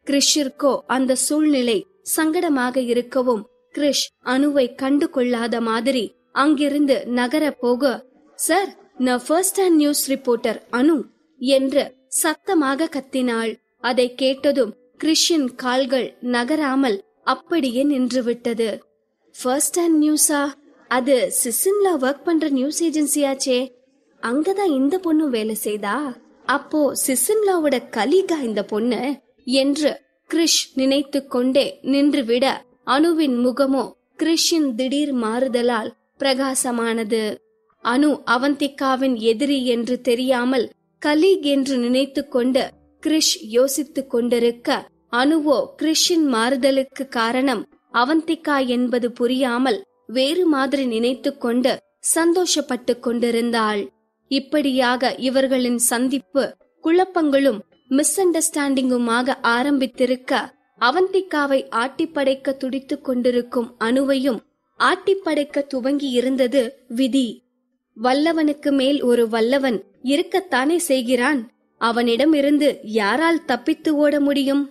கிறிஷிற்கோ அந்த சூழ்நிலை சங்கடமாக இருக்கவும் கிறிஷ் அனுவை கண்டு கொள்ளாத மாதிரி அங்கிருந்து நகர போக, சார், நான் ஃபர்ஸ்ட் ஹேண்ட் நியூஸ் ரிப்போர்ட்டர் அனு என்று சத்தமாக கத்தினாள். அதை கேட்டதும் கிறிஷின் கால்கள் நகராமல் அப்படியே நின்றுவிட்டது. First hand நியூஸா? அது சிசின்ல ஒர்க் பண்ற நியூஸ் ஏஜென்சியாச்சே, அங்கதான் இந்த பொண்ணு வேலை செய்தா. அப்போ சிசின்லாவோட கலீகா இந்த பொண்ணு என்று கிறிஷ் நினைத்து கொண்டே நின்றுவிட, அனுவின் முகமோ கிறிஷின் திடீர் மாறுதலால் பிரகாசமானது. அனு அவந்திகாவின் எதிரி என்று தெரியாமல் கலீக் என்று நினைத்து கொண்டு கிறிஷ் யோசித்துக் கொண்டிருக்க, அனுவோ கிறிஷின் மாறுதலுக்கு காரணம் அவந்திகா என்பது புரியாமல் வேறு மாதிரி நினைத்து கொண்டு சந்தோஷப்பட்டு கொண்டிருந்தாள். இப்படியாக இவர்களின் சந்திப்பு குழப்பங்களும் மிஸ் அண்டர்ஸ்டாண்டிங்குமாக ஆரம்பித்திருக்க, அவந்திகாவை ஆட்டிப்படைக்க துடித்துக் கொண்டிருக்கும் அனுவையும் ஆட்டிப்படைக்க துவங்கி இருந்தது விதி. வல்லவனுக்கு மேல் ஒரு வல்லவன் இருக்கத்தானே செய்கிறான். அவனிடம் இருந்து யாரால் தப்பித்து ஓட முடியும்?